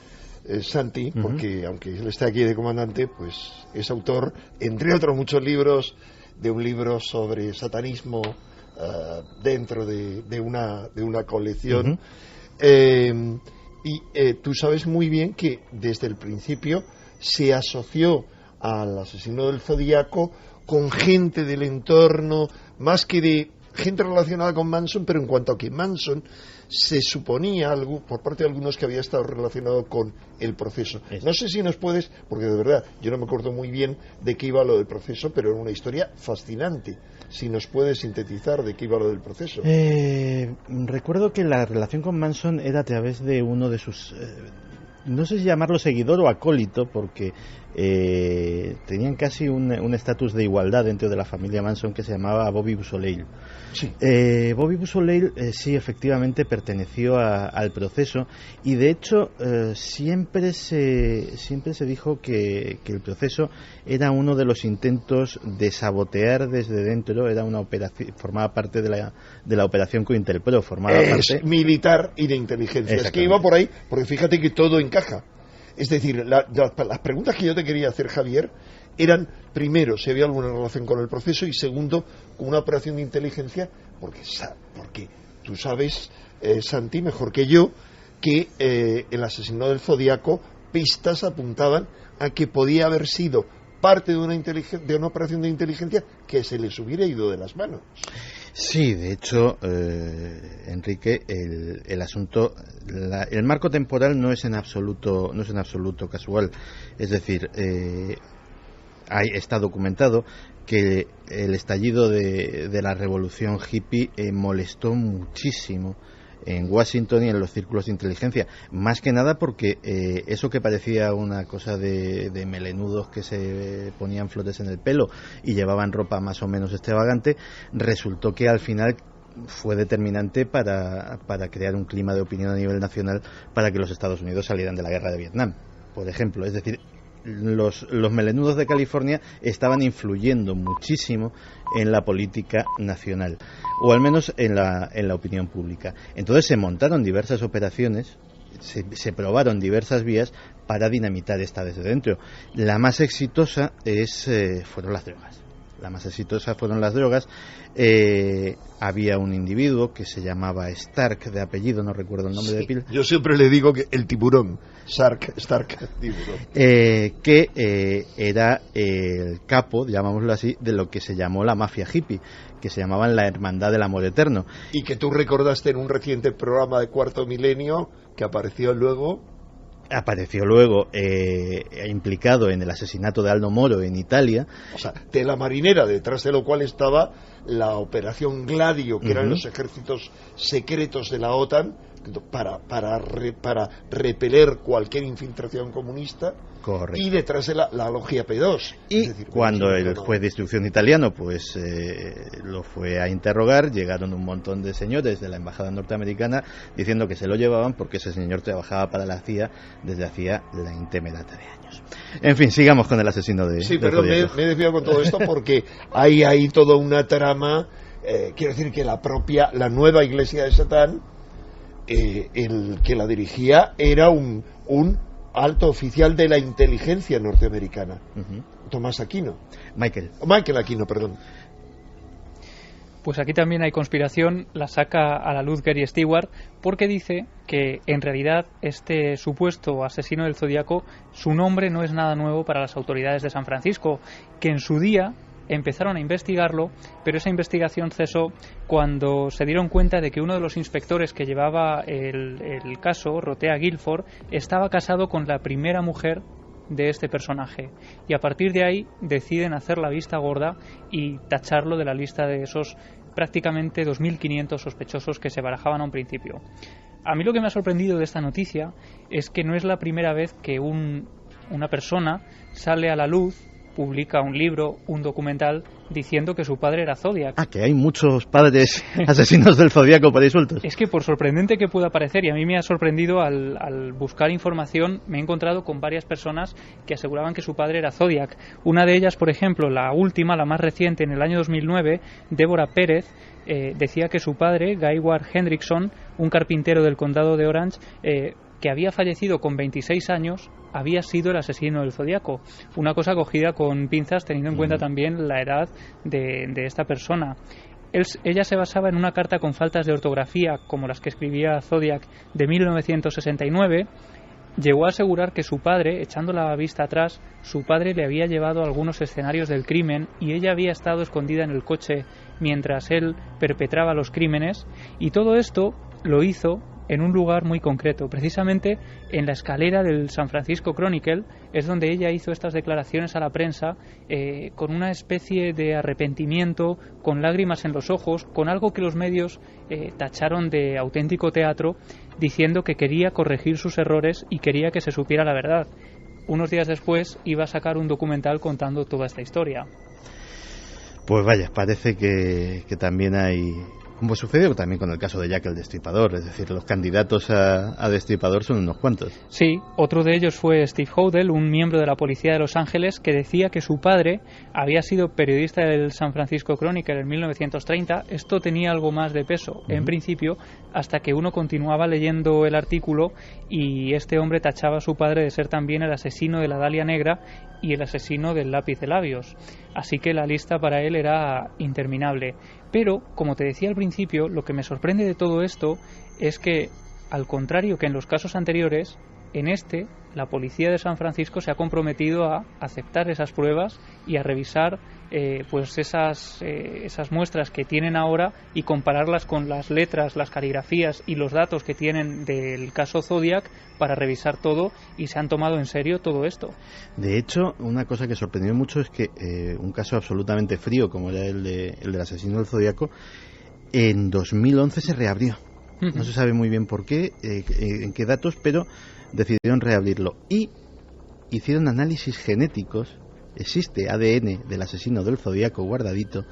Santi, porque aunque él esté aquí de comandante, pues es autor, entre otros muchos libros, de un libro sobre satanismo dentro de una colección. Y tú sabes muy bien que desde el principio se asoció al asesino del Zodíaco con gente del entorno, más que de gente relacionada con Manson, pero en cuanto a que Manson se suponía por parte de algunos que había estado relacionado con el proceso. No sé si nos puedes, porque de verdad yo no me acuerdo muy bien de qué iba lo del proceso, pero era una historia fascinante. Si nos puedes sintetizar de qué iba lo del proceso. Recuerdo que la relación con Manson era a través de uno de sus... no sé si llamarlo seguidor o acólito, porque tenían casi un estatus de igualdad dentro de la familia Manson, que se llamaba Bobby Beausoleil. Sí. Bobby Beausoleil sí, efectivamente perteneció al proceso, y de hecho siempre se dijo que el proceso era uno de los intentos de sabotear desde dentro. Era una operación, formaba parte de la operación COINTELPRO, formaba parte militar y de inteligencia. Es que iba por ahí, porque fíjate que todo encaja. Es decir, las preguntas que yo te quería hacer, Javier, eran, primero, si había alguna relación con el proceso, y segundo, con una operación de inteligencia, porque tú sabes, Santi, mejor que yo, que el asesino del Zodíaco, pistas apuntaban a que podía haber sido parte de una operación de inteligencia que se les hubiera ido de las manos. Sí, de hecho, Enrique, el asunto, el marco temporal no es en absoluto casual. Es decir, está documentado que el estallido de la revolución hippie molestó muchísimo en Washington y en los círculos de inteligencia, más que nada porque eso que parecía una cosa de melenudos que se ponían flores en el pelo y llevaban ropa más o menos extravagante, resultó que al final fue determinante para crear un clima de opinión a nivel nacional para que los Estados Unidos salieran de la guerra de Vietnam, por ejemplo. Es decir, los melenudos de California estaban influyendo muchísimo en la política nacional, o al menos en la opinión pública. Entonces se montaron diversas operaciones, se probaron diversas vías para dinamitar esta desde dentro. La más exitosa fueron las drogas. Había un individuo que se llamaba Stark, de apellido, no recuerdo el nombre de pila. Yo siempre le digo que el tiburón, Stark tiburón. Que era el capo, llamámoslo así, de lo que se llamó la mafia hippie, que se llamaban la Hermandad del Amor Eterno. Y que tú recordaste en un reciente programa de Cuarto Milenio, que apareció luego implicado en el asesinato de Aldo Moro en Italia. O sea, de la marinera, detrás de lo cual estaba la operación Gladio, que eran los ejércitos secretos de la OTAN para repeler cualquier infiltración comunista. Correcto. Y detrás de la logia P2. Y cuando el juez de instrucción italiano pues lo fue a interrogar, llegaron un montón de señores de la embajada norteamericana diciendo que se lo llevaban porque ese señor trabajaba para la CIA desde hacía la data de años. En fin, sigamos con el asesino de... Sí, perdón, me he desviado con todo esto porque hay ahí toda una trama. Quiero decir que la nueva iglesia de Satán, el que la dirigía era un alto oficial de la inteligencia norteamericana, Tomás Aquino. Michael Aquino, perdón. Pues aquí también hay conspiración, la saca a la luz Gary Stewart, porque dice que en realidad este supuesto asesino del Zodíaco, su nombre no es nada nuevo para las autoridades de San Francisco, que en su día empezaron a investigarlo, pero esa investigación cesó cuando se dieron cuenta de que uno de los inspectores que llevaba el caso, Rotea Guilford, estaba casado con la primera mujer de este personaje, y a partir de ahí deciden hacer la vista gorda y tacharlo de la lista de esos prácticamente 2.500 sospechosos que se barajaban a un principio. A mí lo que me ha sorprendido de esta noticia es que no es la primera vez que una persona sale a la luz, publica un libro, un documental, diciendo que su padre era Zodiac. Que hay muchos padres asesinos del Zodíaco por ahí sueltos. Es que por sorprendente que pueda parecer, y a mí me ha sorprendido al buscar información, me he encontrado con varias personas que aseguraban que su padre era Zodiac. Una de ellas, por ejemplo, la última, la más reciente, en el año 2009, Débora Pérez, decía que su padre, Guy Ward Hendrickson, un carpintero del condado de Orange, que había fallecido con 26 años, había sido el asesino del Zodíaco. Una cosa cogida con pinzas, teniendo en cuenta también la edad de esta persona. Ella se basaba en una carta con faltas de ortografía, como las que escribía Zodiac, de 1969. Llegó a asegurar que su padre, echando la vista atrás, su padre le había llevado a algunos escenarios del crimen y ella había estado escondida en el coche mientras él perpetraba los crímenes, y todo esto lo hizo en un lugar muy concreto, precisamente en la escalera del San Francisco Chronicle. Es donde ella hizo estas declaraciones a la prensa, con una especie de arrepentimiento, con lágrimas en los ojos, con algo que los medios tacharon de auténtico teatro, diciendo que quería corregir sus errores y quería que se supiera la verdad. Unos días después iba a sacar un documental contando toda esta historia. Pues vaya, parece que también hay... Como sucedió también con el caso de Jack el Destripador, es decir, los candidatos a Destripador son unos cuantos. Sí, otro de ellos fue Steve Hodel, un miembro de la policía de Los Ángeles, que decía que su padre había sido periodista del San Francisco Chronicle en 1930. Esto tenía algo más de peso, en principio, hasta que uno continuaba leyendo el artículo y este hombre tachaba a su padre de ser también el asesino de la Dalia Negra y el asesino del lápiz de labios. Así que la lista para él era interminable. Pero, como te decía al principio, lo que me sorprende de todo esto es que, al contrario que en los casos anteriores, en este, la policía de San Francisco se ha comprometido a aceptar esas pruebas y a revisar pues esas muestras que tienen ahora y compararlas con las letras, las caligrafías y los datos que tienen del caso Zodiac para revisar todo, y se han tomado en serio todo esto. De hecho, una cosa que sorprendió mucho es que un caso absolutamente frío como era el del asesino del Zodíaco, en 2011 se reabrió. No se sabe muy bien por qué, en qué datos, pero decidieron reabrirlo y hicieron análisis genéticos. Existe ADN del asesino del Zodíaco guardadito,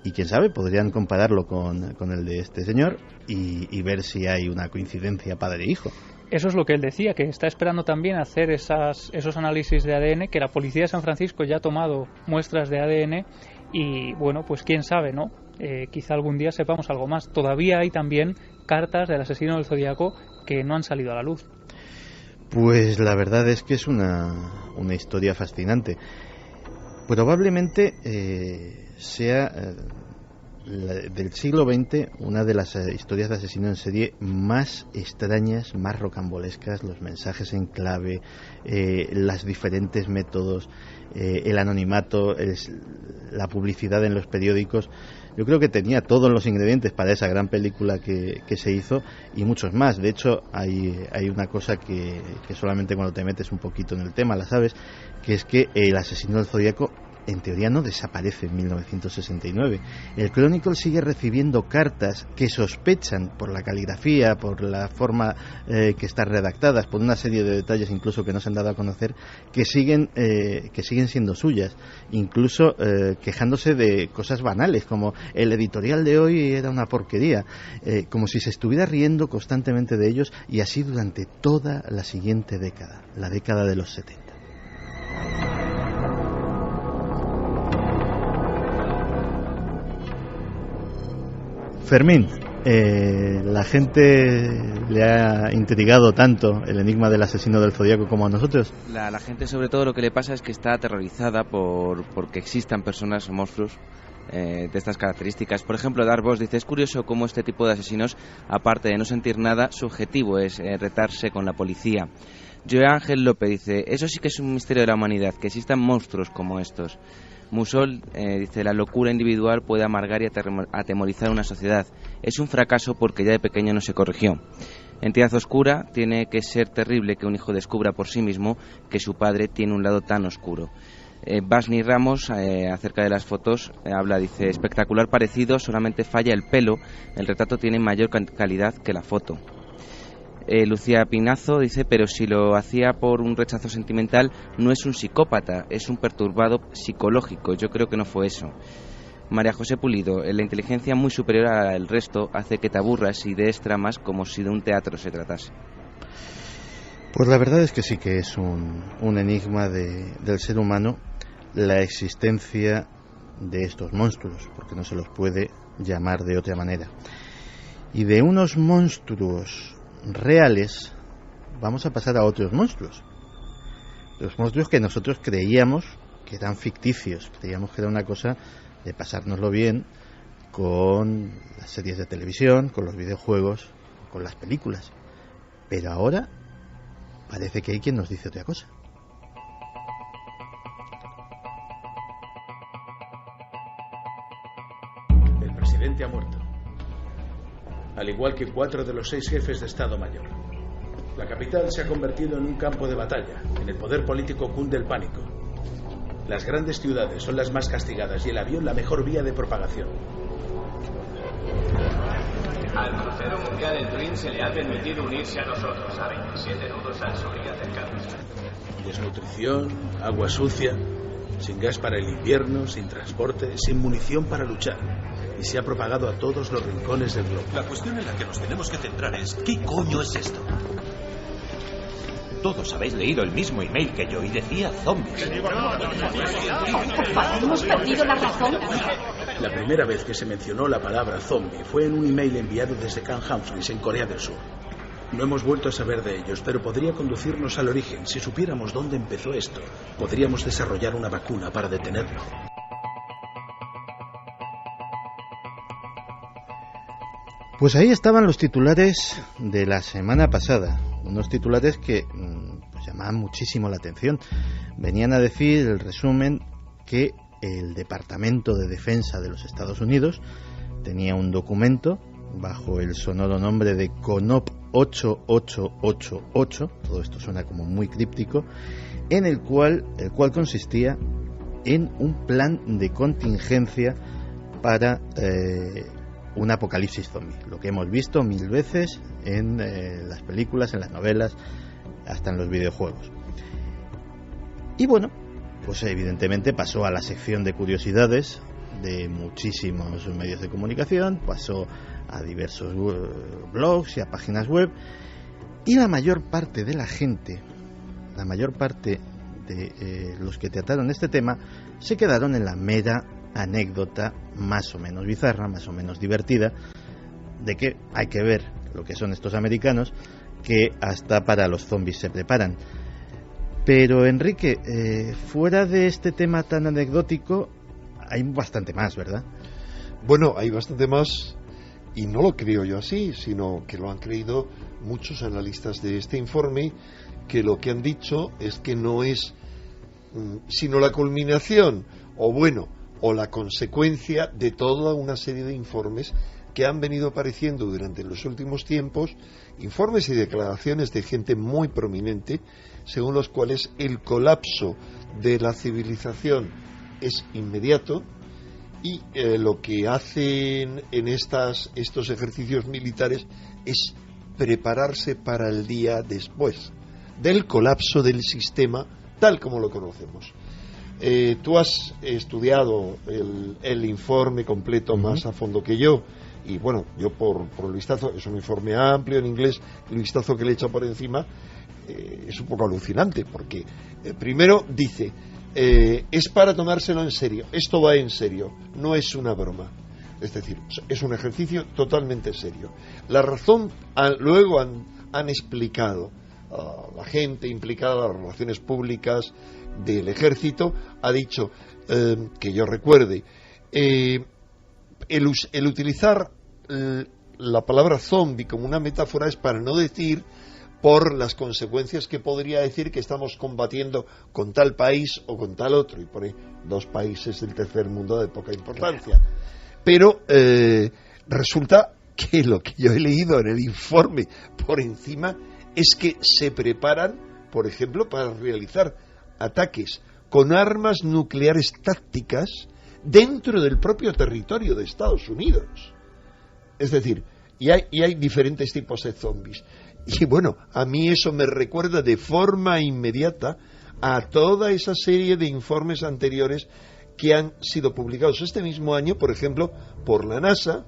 y quién sabe, podrían compararlo con el de este señor y ver si hay una coincidencia padre-hijo. Eso es lo que él decía, que está esperando también hacer esos análisis de ADN, que la policía de San Francisco ya ha tomado muestras de ADN y, bueno, pues quién sabe, ¿no? Quizá algún día sepamos algo más. Todavía hay también cartas del asesino del Zodíaco que no han salido a la luz. Pues la verdad es que es una historia fascinante. Probablemente sea del siglo XX una de las historias de asesino en serie más extrañas, más rocambolescas. Los mensajes en clave, los diferentes métodos, el anonimato, la publicidad en los periódicos. Yo creo que tenía todos los ingredientes para esa gran película que se hizo, y muchos más. De hecho, hay una cosa que solamente cuando te metes un poquito en el tema la sabes, que es que el asesino del Zodíaco en teoría no desaparece en 1969. El Chronicle sigue recibiendo cartas que sospechan, por la caligrafía, por la forma que están redactadas, por una serie de detalles incluso que no se han dado a conocer, que siguen siendo suyas, incluso quejándose de cosas banales, como el editorial de hoy era una porquería, como si se estuviera riendo constantemente de ellos, y así durante toda la siguiente década, la década de los 70. Fermín, la gente le ha intrigado tanto el enigma del asesino del Zodíaco como a nosotros. La gente, sobre todo, lo que le pasa es que está aterrorizada porque existan personas o monstruos de estas características. Por ejemplo, Darvos dice: es curioso cómo este tipo de asesinos, aparte de no sentir nada, su objetivo es retarse con la policía. Joe Ángel López dice: eso sí que es un misterio de la humanidad, que existan monstruos como estos. Musol dice: la locura individual puede amargar y atemorizar una sociedad. Es un fracaso porque ya de pequeño no se corrigió. Entidad oscura: tiene que ser terrible que un hijo descubra por sí mismo que su padre tiene un lado tan oscuro. Basni Ramos, acerca de las fotos, habla, dice: espectacular parecido, solamente falla el pelo, el retrato tiene mayor calidad que la foto. Lucía Pinazo dice: pero si lo hacía por un rechazo sentimental, no es un psicópata, es un perturbado psicológico. Yo creo que no fue eso. María José Pulido: la inteligencia muy superior al resto hace que te aburras y des tramas como si de un teatro se tratase. Pues la verdad es que sí que es un enigma del ser humano la existencia de estos monstruos, porque no se los puede llamar de otra manera. Y de unos monstruos reales vamos a pasar a otros monstruos. Los monstruos que nosotros creíamos que eran ficticios, creíamos que era una cosa de pasárnoslo bien con las series de televisión, con los videojuegos, con las películas. Pero ahora parece que hay quien nos dice otra cosa. El presidente ha muerto, al igual que 4 de los 6 jefes de Estado Mayor. La capital se ha convertido en un campo de batalla. En el poder político cunde el pánico. Las grandes ciudades son las más castigadas y el avión la mejor vía de propagación. Al crucero mundial el Dream se le ha permitido unirse a nosotros a 27 nudos al sur y acercarnos. Desnutrición, agua sucia, sin gas para el invierno, sin transporte, sin munición para luchar. Y se ha propagado a todos los rincones del globo. La cuestión en la que nos tenemos que centrar es: ¿qué coño es esto? Todos habéis leído el mismo email que yo y decía zombies. ¿Hemos perdido la razón? La primera vez que se mencionó la palabra zombie fue en un email enviado desde Camp Humphreys en Corea del Sur. No hemos vuelto a saber de ellos, pero podría conducirnos al origen. Si supiéramos dónde empezó esto, podríamos desarrollar una vacuna para detenerlo. Pues ahí estaban los titulares de la semana pasada, unos titulares que pues llamaban muchísimo la atención. Venían a decir, el resumen, que el Departamento de Defensa de los Estados Unidos tenía un documento bajo el sonoro nombre de CONOP 8888, todo esto suena como muy críptico, en el cual consistía en un plan de contingencia para un apocalipsis zombie, lo que hemos visto 1000 veces en las películas, en las novelas, hasta en los videojuegos. Y bueno, pues evidentemente pasó a la sección de curiosidades de muchísimos medios de comunicación, pasó a diversos blogs y a páginas web, y la mayor parte de la gente, la mayor parte de los que trataron este tema, se quedaron en la mera anécdota más o menos bizarra, más o menos divertida, de que hay que ver lo que son estos americanos, que hasta para los zombies se preparan. Pero Enrique, fuera de este tema tan anecdótico, hay bastante más, ¿verdad? Bueno, hay bastante más, y no lo creo yo así, sino que lo han creído muchos analistas de este informe, que lo que han dicho es que no es sino la culminación, o la consecuencia de toda una serie de informes que han venido apareciendo durante los últimos tiempos, informes y declaraciones de gente muy prominente, según los cuales el colapso de la civilización es inmediato, y lo que hacen en estos ejercicios militares es prepararse para el día después del colapso del sistema tal como lo conocemos. Tú has estudiado el informe completo más a fondo que yo, y bueno, yo por el vistazo, es un informe amplio en inglés, el vistazo que le he echado por encima es un poco alucinante, porque primero dice, es para tomárselo en serio, esto va en serio, no es una broma, es decir, es un ejercicio totalmente serio. La razón, luego han explicado la gente implicada, las relaciones públicas del ejército, ha dicho, que yo recuerde, el utilizar la palabra zombie como una metáfora es para no decir por las consecuencias que podría decir que estamos combatiendo con tal país o con tal otro, y por ahí 2 países del tercer mundo de poca importancia. Pero resulta que lo que yo he leído en el informe por encima es que se preparan, por ejemplo, para realizar ataques con armas nucleares tácticas dentro del propio territorio de Estados Unidos. Es decir, y hay diferentes tipos de zombies. Y bueno, a mí eso me recuerda de forma inmediata a toda esa serie de informes anteriores que han sido publicados este mismo año, por ejemplo, por la NASA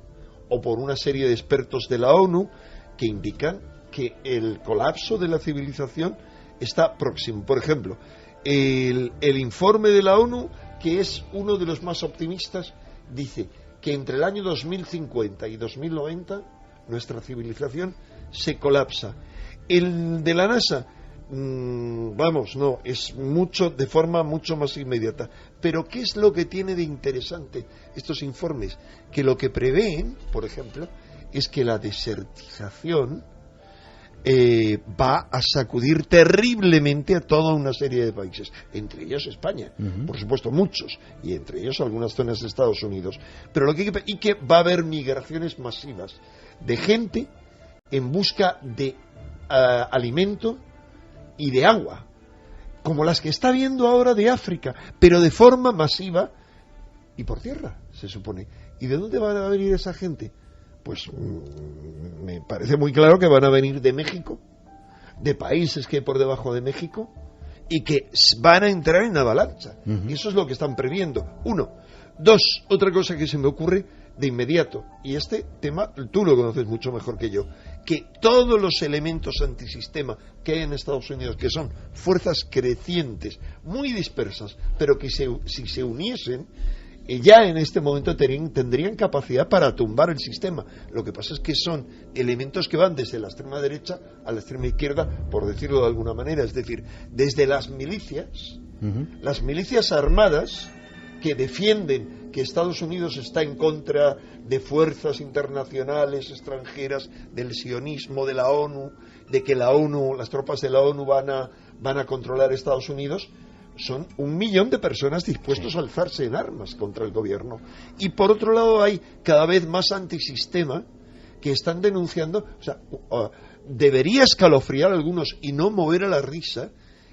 o por una serie de expertos de la ONU que indican que el colapso de la civilización está próximo. Por ejemplo, el informe de la ONU, que es uno de los más optimistas, dice que entre el año 2050 y 2090 nuestra civilización se colapsa. El de la NASA, no, es mucho, de forma mucho más inmediata. Pero ¿qué es lo que tiene de interesante estos informes? Que lo que prevén, por ejemplo, es que la desertización va a sacudir terriblemente a toda una serie de países, entre ellos España, por supuesto muchos, y entre ellos algunas zonas de Estados Unidos. Pero y que va a haber migraciones masivas de gente en busca de alimento y de agua, como las que está viendo ahora de África, pero de forma masiva y por tierra, se supone. ¿Y de dónde va a venir esa gente? Pues me parece muy claro que van a venir de México, de países que hay por debajo de México, y que van a entrar en avalancha. Y eso es lo que están previendo. 1. 2, otra cosa que se me ocurre de inmediato, y este tema tú lo conoces mucho mejor que yo, que todos los elementos antisistema que hay en Estados Unidos, que son fuerzas crecientes, muy dispersas, pero que si se uniesen, ya en este momento tendrían capacidad para tumbar el sistema. Lo que pasa es que son elementos que van desde la extrema derecha a la extrema izquierda, por decirlo de alguna manera, es decir, desde las milicias armadas que defienden que Estados Unidos está en contra de fuerzas internacionales extranjeras, del sionismo, de la ONU, de que la ONU, las tropas de la ONU van a controlar Estados Unidos. Son 1 millón de personas dispuestos a alzarse en armas contra el gobierno. Y por otro lado hay cada vez más antisistema que están denunciando, debería escalofriar a algunos y no mover a la risa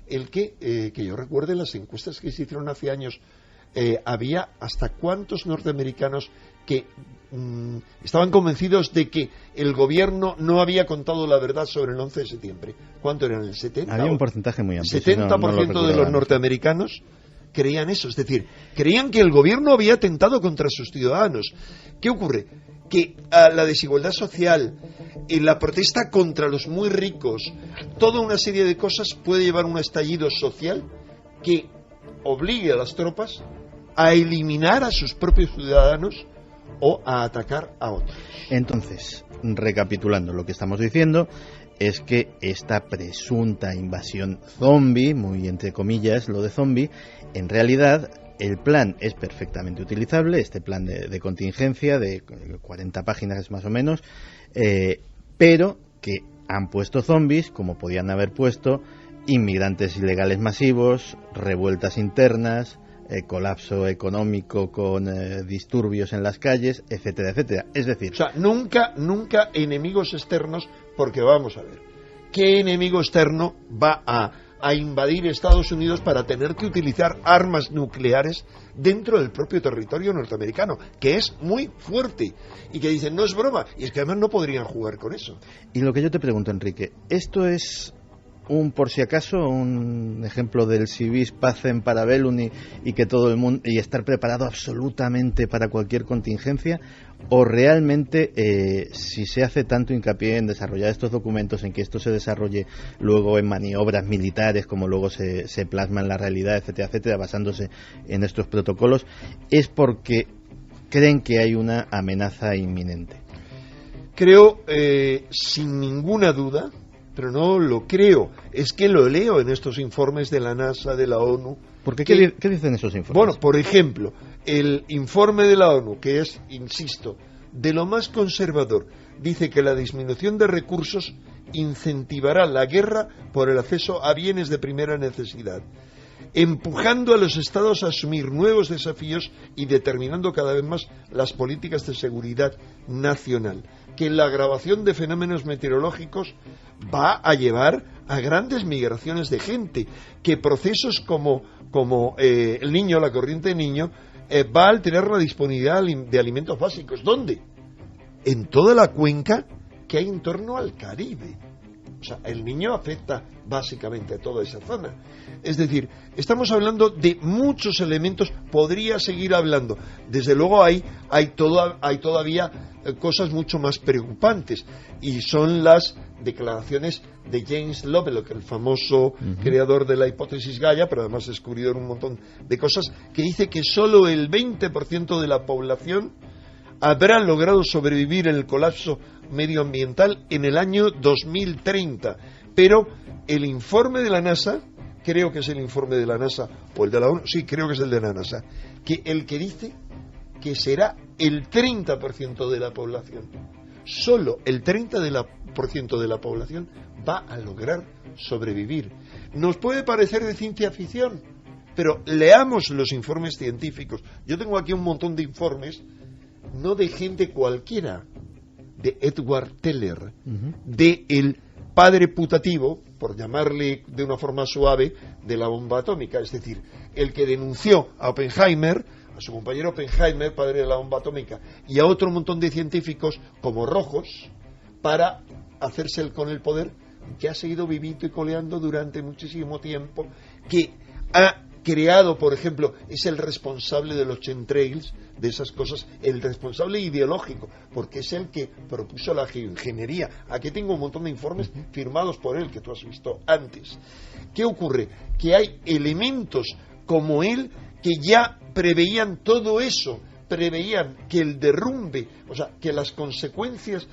el que yo recuerde las encuestas que se hicieron hace años, había hasta cuántos norteamericanos que estaban convencidos de que el gobierno no había contado la verdad sobre el 11 de septiembre. ¿Cuánto eran? ¿El 70%? Había un porcentaje muy amplio. 70% de los norteamericanos creían eso. Es decir, creían que el gobierno había atentado contra sus ciudadanos. ¿Qué ocurre? Que la desigualdad social, la protesta contra los muy ricos, toda una serie de cosas puede llevar a un estallido social que obligue a las tropas a eliminar a sus propios ciudadanos o a atacar a otros. Entonces, recapitulando, lo que estamos diciendo es que esta presunta invasión zombie, muy entre comillas lo de zombie, en realidad el plan es perfectamente utilizable, este plan de contingencia de 40 páginas más o menos, pero que han puesto zombies como podían haber puesto inmigrantes ilegales masivos, revueltas internas, colapso económico con disturbios en las calles, etcétera, etcétera. Es decir, nunca enemigos externos, porque vamos a ver, ¿qué enemigo externo va a invadir Estados Unidos para tener que utilizar armas nucleares dentro del propio territorio norteamericano, que es muy fuerte y que dicen no es broma, y es que además no podrían jugar con eso? Y lo que yo te pregunto, Enrique, ¿esto es un por si acaso, un ejemplo del si vis pacem para bellum y que todo el mundo y estar preparado absolutamente para cualquier contingencia, o realmente si se hace tanto hincapié en desarrollar estos documentos, en que esto se desarrolle luego en maniobras militares como luego se plasma en la realidad, etcétera, etcétera, basándose en estos protocolos, es porque creen que hay una amenaza inminente? Creo, sin ninguna duda, pero no lo creo, es que lo leo en estos informes de la NASA, de la ONU. ¿Por qué? ¿Qué dicen esos informes? Bueno, por ejemplo, el informe de la ONU, que es, insisto, de lo más conservador, dice que la disminución de recursos incentivará la guerra por el acceso a bienes de primera necesidad, empujando a los estados a asumir nuevos desafíos y determinando cada vez más las políticas de seguridad nacional, que la agravación de fenómenos meteorológicos va a llevar a grandes migraciones de gente, que procesos como el Niño, la corriente de Niño, va a alterar la disponibilidad de alimentos básicos. ¿Dónde? En toda la cuenca que hay en torno al Caribe. O sea, el Niño afecta básicamente a toda esa zona. Es decir, estamos hablando de muchos elementos, podría seguir hablando. Desde luego hay todavía cosas mucho más preocupantes, y son las declaraciones de James Lovelock, el famoso creador de la hipótesis Gaia, pero además descubridor un montón de cosas, que dice que solo el 20% de la población habrá logrado sobrevivir en el colapso medioambiental en el año 2030. Pero el informe de la NASA, creo que es el informe de la NASA, o el de la ONU, sí, creo que es el de la NASA, que dice que será el 30% de la población. Solo el 30% de la población va a lograr sobrevivir. Nos puede parecer de ciencia ficción, pero leamos los informes científicos. Yo tengo aquí un montón de informes, no de gente cualquiera, de Edward Teller, de el padre putativo, por llamarle de una forma suave, de la bomba atómica, es decir, el que denunció a Oppenheimer, a su compañero Oppenheimer, padre de la bomba atómica, y a otro montón de científicos como Rojos, para hacerse con el poder, que ha seguido vivito y coleando durante muchísimo tiempo, que ha creado, por ejemplo, es el responsable de los chemtrails, de esas cosas, el responsable ideológico, porque es el que propuso la geoingeniería. Aquí tengo un montón de informes firmados por él, que tú has visto antes. ¿Qué ocurre? Que hay elementos como él que ya preveían todo eso, preveían que el derrumbe, o sea, que las consecuencias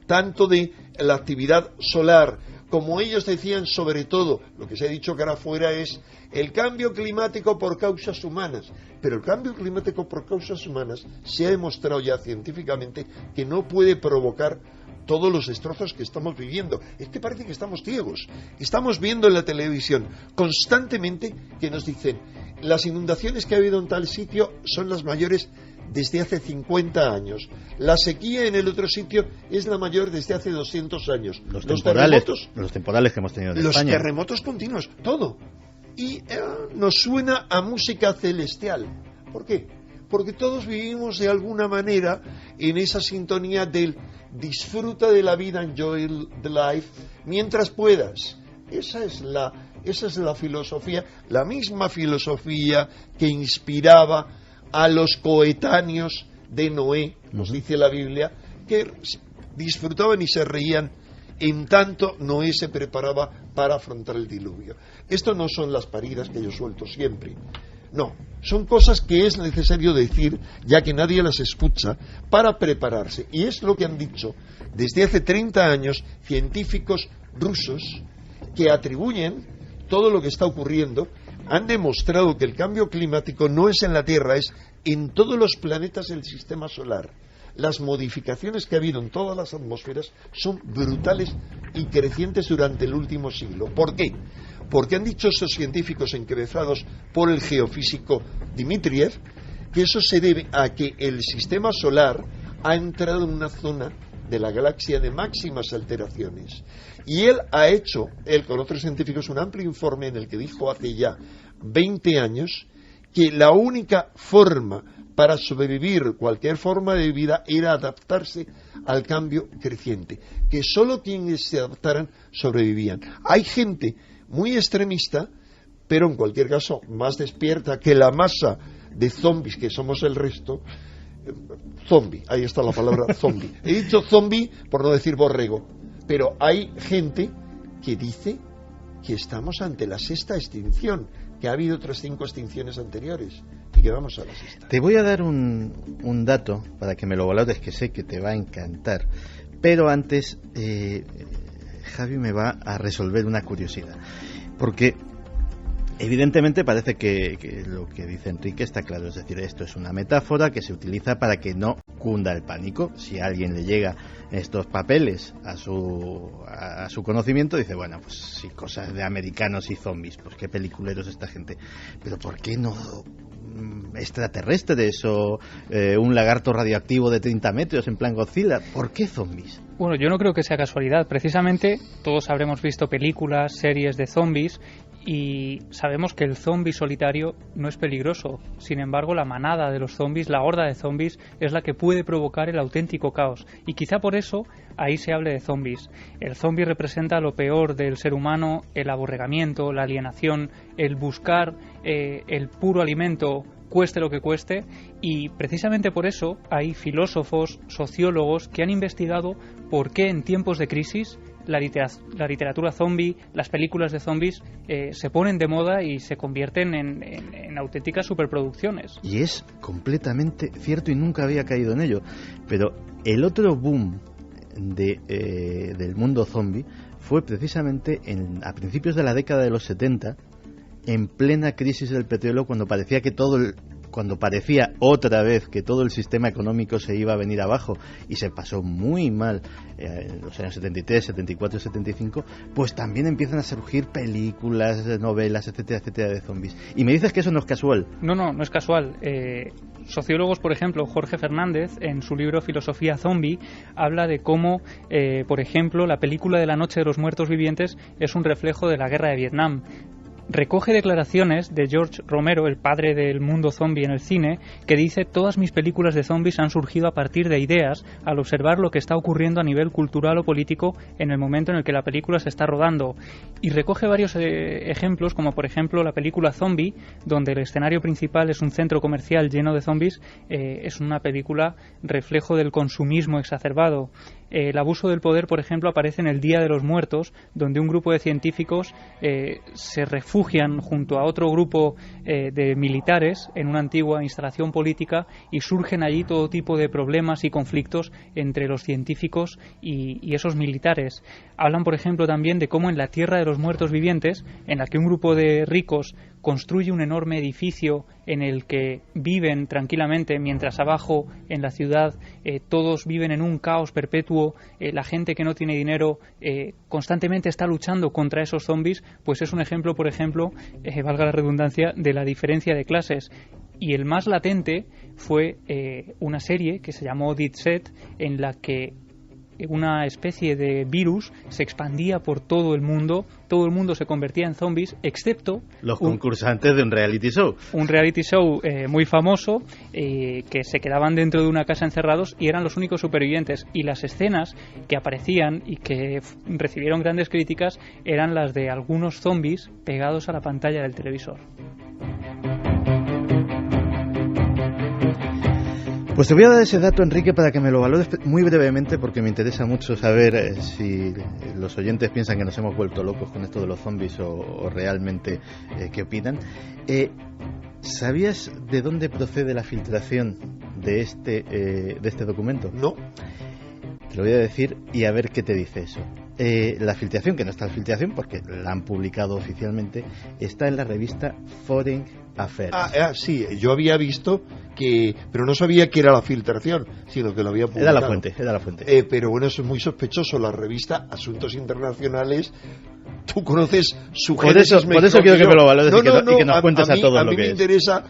tanto de la actividad solar, como ellos decían, sobre todo, lo que se ha dicho que ahora fuera es el cambio climático por causas humanas. Pero el cambio climático por causas humanas se ha demostrado ya científicamente que no puede provocar todos los destrozos que estamos viviendo. Es que parece que estamos ciegos. Estamos viendo en la televisión constantemente que nos dicen las inundaciones que ha habido en tal sitio son las mayores desde hace 50 años. La sequía en el otro sitio es la mayor desde hace 200 años. Los temporales que hemos tenido en España. Los terremotos continuos, todo. Y nos suena a música celestial. ¿Por qué? Porque todos vivimos de alguna manera en esa sintonía del disfruta de la vida, enjoy the life, mientras puedas. Esa es la filosofía, la misma filosofía que inspiraba a los coetáneos de Noé, nos dice la Biblia, que disfrutaban y se reían en tanto Noé se preparaba para afrontar el diluvio. Esto no son las paridas que yo suelto siempre. No, son cosas que es necesario decir, ya que nadie las escucha, para prepararse. Y es lo que han dicho desde hace 30 años científicos rusos que atribuyen todo lo que está ocurriendo. Han demostrado que el cambio climático no es en la Tierra, es en todos los planetas del sistema solar. Las modificaciones que ha habido en todas las atmósferas son brutales y crecientes durante el último siglo. ¿Por qué? Porque han dicho estos científicos encabezados por el geofísico Dmitriev que eso se debe a que el sistema solar ha entrado en una zona de la galaxia de máximas alteraciones. Y él con otros científicos, un amplio informe en el que dijo hace ya 20 años que la única forma para sobrevivir cualquier forma de vida era adaptarse al cambio creciente, que solo quienes se adaptaran sobrevivían. Hay gente muy extremista, pero en cualquier caso más despierta que la masa de zombies que somos el resto. Zombie, ahí está la palabra zombie. He dicho zombie por no decir borrego, pero hay gente que dice que estamos ante la sexta extinción, que ha habido otras 5 extinciones anteriores y que vamos a la sexta. Te voy a dar un dato para que me lo valores, que sé que te va a encantar, pero antes Javi me va a resolver una curiosidad, porque Evidentemente parece que lo que dice Enrique está claro, es decir, esto es una metáfora que se utiliza para que no cunda el pánico. Si a alguien le llega estos papeles a su conocimiento, dice, bueno, pues sí, cosas de americanos y zombies, pues qué peliculeros esta gente. Pero ¿por qué no extraterrestres o un lagarto radioactivo de 30 metros en plan Godzilla? ¿Por qué zombies? Bueno, yo no creo que sea casualidad. Precisamente todos habremos visto películas, series de zombies y sabemos que el zombi solitario no es peligroso. Sin embargo, la manada de los zombies, la horda de zombies, es la que puede provocar el auténtico caos. Y quizá por eso ahí se hable de zombies. El zombi representa lo peor del ser humano, el aborregamiento, la alienación, el buscar el puro alimento, cueste lo que cueste, y precisamente por eso hay filósofos, sociólogos que han investigado por qué en tiempos de crisis la literatura zombie, las películas de zombies se ponen de moda y se convierten en auténticas superproducciones. Y es completamente cierto y nunca había caído en ello. Pero el otro boom del mundo zombie fue precisamente a principios de la década de los 70, en plena crisis del petróleo, cuando parecía otra vez que todo el sistema económico se iba a venir abajo y se pasó muy mal en los años 73, 74 y 75, pues también empiezan a surgir películas, novelas, etcétera, etcétera, de zombies. Y me dices que eso no es casual. No es casual. Sociólogos, por ejemplo, Jorge Fernández, en su libro Filosofía Zombie, habla de cómo, por ejemplo, la película de La Noche de los Muertos Vivientes es un reflejo de la guerra de Vietnam. Recoge declaraciones de George Romero, el padre del mundo zombie en el cine, que dice: todas mis películas de zombies han surgido a partir de ideas al observar lo que está ocurriendo a nivel cultural o político en el momento en el que la película se está rodando. Y recoge varios ejemplos, como por ejemplo la película Zombie, donde el escenario principal es un centro comercial lleno de zombies. Es una película reflejo del consumismo exacerbado. El abuso del poder, por ejemplo, aparece en El Día de los Muertos, donde un grupo de científicos se refugian junto a otro grupo de militares en una antigua instalación política, y surgen allí todo tipo de problemas y conflictos entre los científicos y esos militares. Hablan, por ejemplo, también de cómo en la Tierra de los Muertos Vivientes, en la que un grupo de ricos construye un enorme edificio en el que viven tranquilamente, mientras abajo en la ciudad todos viven en un caos perpetuo, la gente que no tiene dinero constantemente está luchando contra esos zombies, pues es un ejemplo, por ejemplo, valga la redundancia, de la diferencia de clases. Y el más latente fue una serie que se llamó Dead Set, en la que una especie de virus se expandía por todo el mundo se convertía en zombies, excepto los concursantes de un reality show. Un reality show muy famoso, que se quedaban dentro de una casa encerrados y eran los únicos supervivientes. Y las escenas que aparecían y que recibieron grandes críticas eran las de algunos zombies pegados a la pantalla del televisor. Pues te voy a dar ese dato, Enrique, para que me lo valores muy brevemente, porque me interesa mucho saber si los oyentes piensan que nos hemos vuelto locos con esto de los zombies o realmente qué opinan. ¿Sabías de dónde procede la filtración de este documento? No. Te lo voy a decir y a ver qué te dice eso. La filtración, que no está en filtración porque la han publicado oficialmente, está en la revista Foreign Affairs. Sí, yo había visto pero no sabía que era la filtración, sino que lo había publicado. Era la fuente. Pero bueno, eso es muy sospechoso. La revista Asuntos Internacionales, tú conoces su génesis. Por eso quiero que me lo valores y que nos cuentes a todos lo que es. A mí me interesa,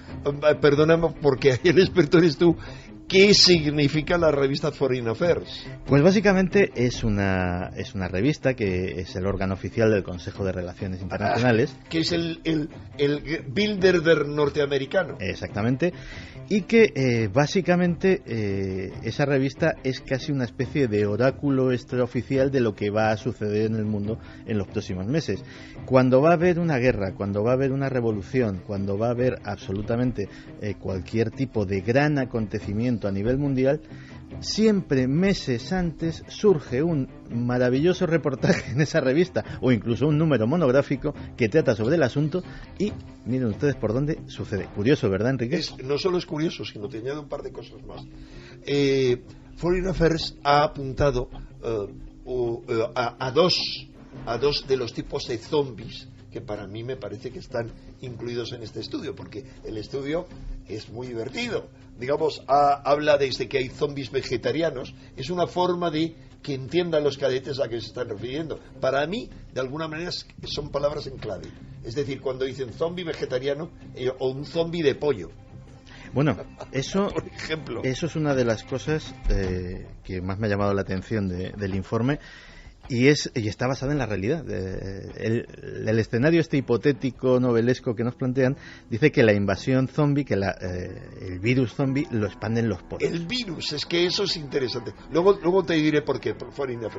perdóname, porque el experto eres tú. ¿Qué significa la revista Foreign Affairs? Pues básicamente es una revista que es el órgano oficial del Consejo de Relaciones Internacionales. Que es el Bilderberg norteamericano. Exactamente. Y que básicamente esa revista es casi una especie de oráculo extraoficial de lo que va a suceder en el mundo en los próximos meses. Cuando va a haber una guerra, cuando va a haber una revolución, cuando va a haber absolutamente cualquier tipo de gran acontecimiento a nivel mundial, siempre meses antes surge un maravilloso reportaje en esa revista o incluso un número monográfico que trata sobre el asunto y miren ustedes por dónde sucede. Curioso, ¿verdad, Enrique? No solo es curioso, sino te añado un par de cosas más. Foreign Affairs ha apuntado a dos de los tipos de zombies que para mí me parece que están incluidos en este estudio, porque el estudio es muy divertido. Digamos, habla desde que hay zombies vegetarianos, es una forma de que entiendan los cadetes a qué se están refiriendo. Para mí, de alguna manera, son palabras en clave. Es decir, cuando dicen zombie vegetariano o un zombie de pollo. Bueno, eso, por ejemplo, eso es una de las cosas que más me ha llamado la atención del informe. Y está basada en la realidad. El escenario este hipotético novelesco que nos plantean dice que la invasión zombie, que el virus zombie lo expanden los poros. El virus, es que eso es interesante. Luego te diré por qué, Florinda.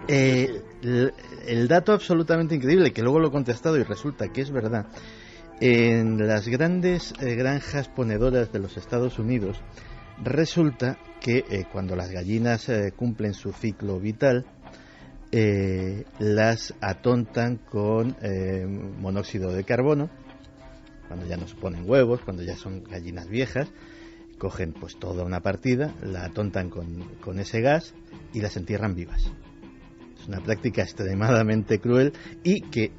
El dato absolutamente increíble, que luego lo he contestado y resulta que es verdad. En las grandes granjas ponedoras de los Estados Unidos, resulta que cuando las gallinas cumplen su ciclo vital, las atontan con monóxido de carbono, cuando ya no se ponen huevos, cuando ya son gallinas viejas, cogen pues toda una partida, la atontan con ese gas y las entierran vivas. Es una práctica extremadamente cruel y que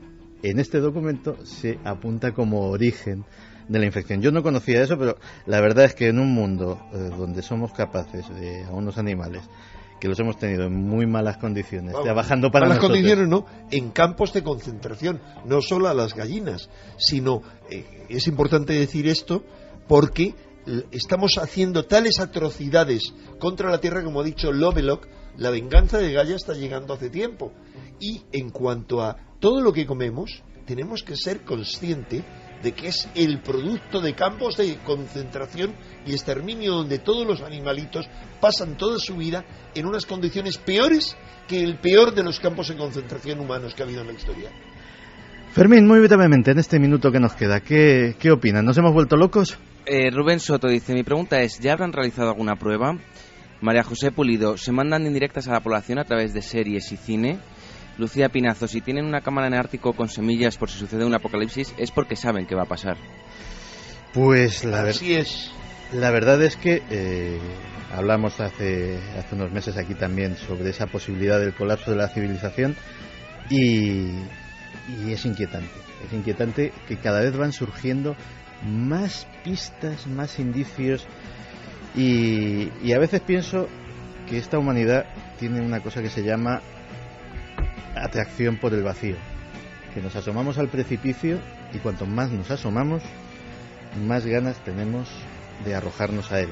en este documento se apunta como origen de la infección. Yo no conocía eso, pero la verdad es que en un mundo donde somos capaces a unos animales que los hemos tenido en muy malas condiciones, trabajando para malas nosotros. Condiciones, ¿no? En campos de concentración, no solo a las gallinas, sino, es importante decir esto, porque estamos haciendo tales atrocidades contra la tierra, como ha dicho Lovelock, la venganza de Gaia está llegando hace tiempo. Y en cuanto a todo lo que comemos, tenemos que ser conscientes de que es el producto de campos de concentración y exterminio donde todos los animalitos pasan toda su vida en unas condiciones peores que el peor de los campos de concentración humanos que ha habido en la historia. Fermín, muy brevemente, en este minuto que nos queda, ¿qué opinan? ¿Nos hemos vuelto locos? Rubén Soto dice, mi pregunta es, ¿ya habrán realizado alguna prueba? María José Pulido, ¿se mandan indirectas a la población a través de series y cine? Lucía Pinazo, si tienen una cámara en el Ártico con semillas por si sucede un apocalipsis, es porque saben qué va a pasar. Pues así es. La verdad es que hablamos hace unos meses aquí también sobre esa posibilidad del colapso de la civilización y es inquietante que cada vez van surgiendo más pistas, más indicios y a veces pienso que esta humanidad tiene una cosa que se llama atracción por el vacío, que nos asomamos al precipicio y cuanto más nos asomamos, más ganas tenemos de arrojarnos a él.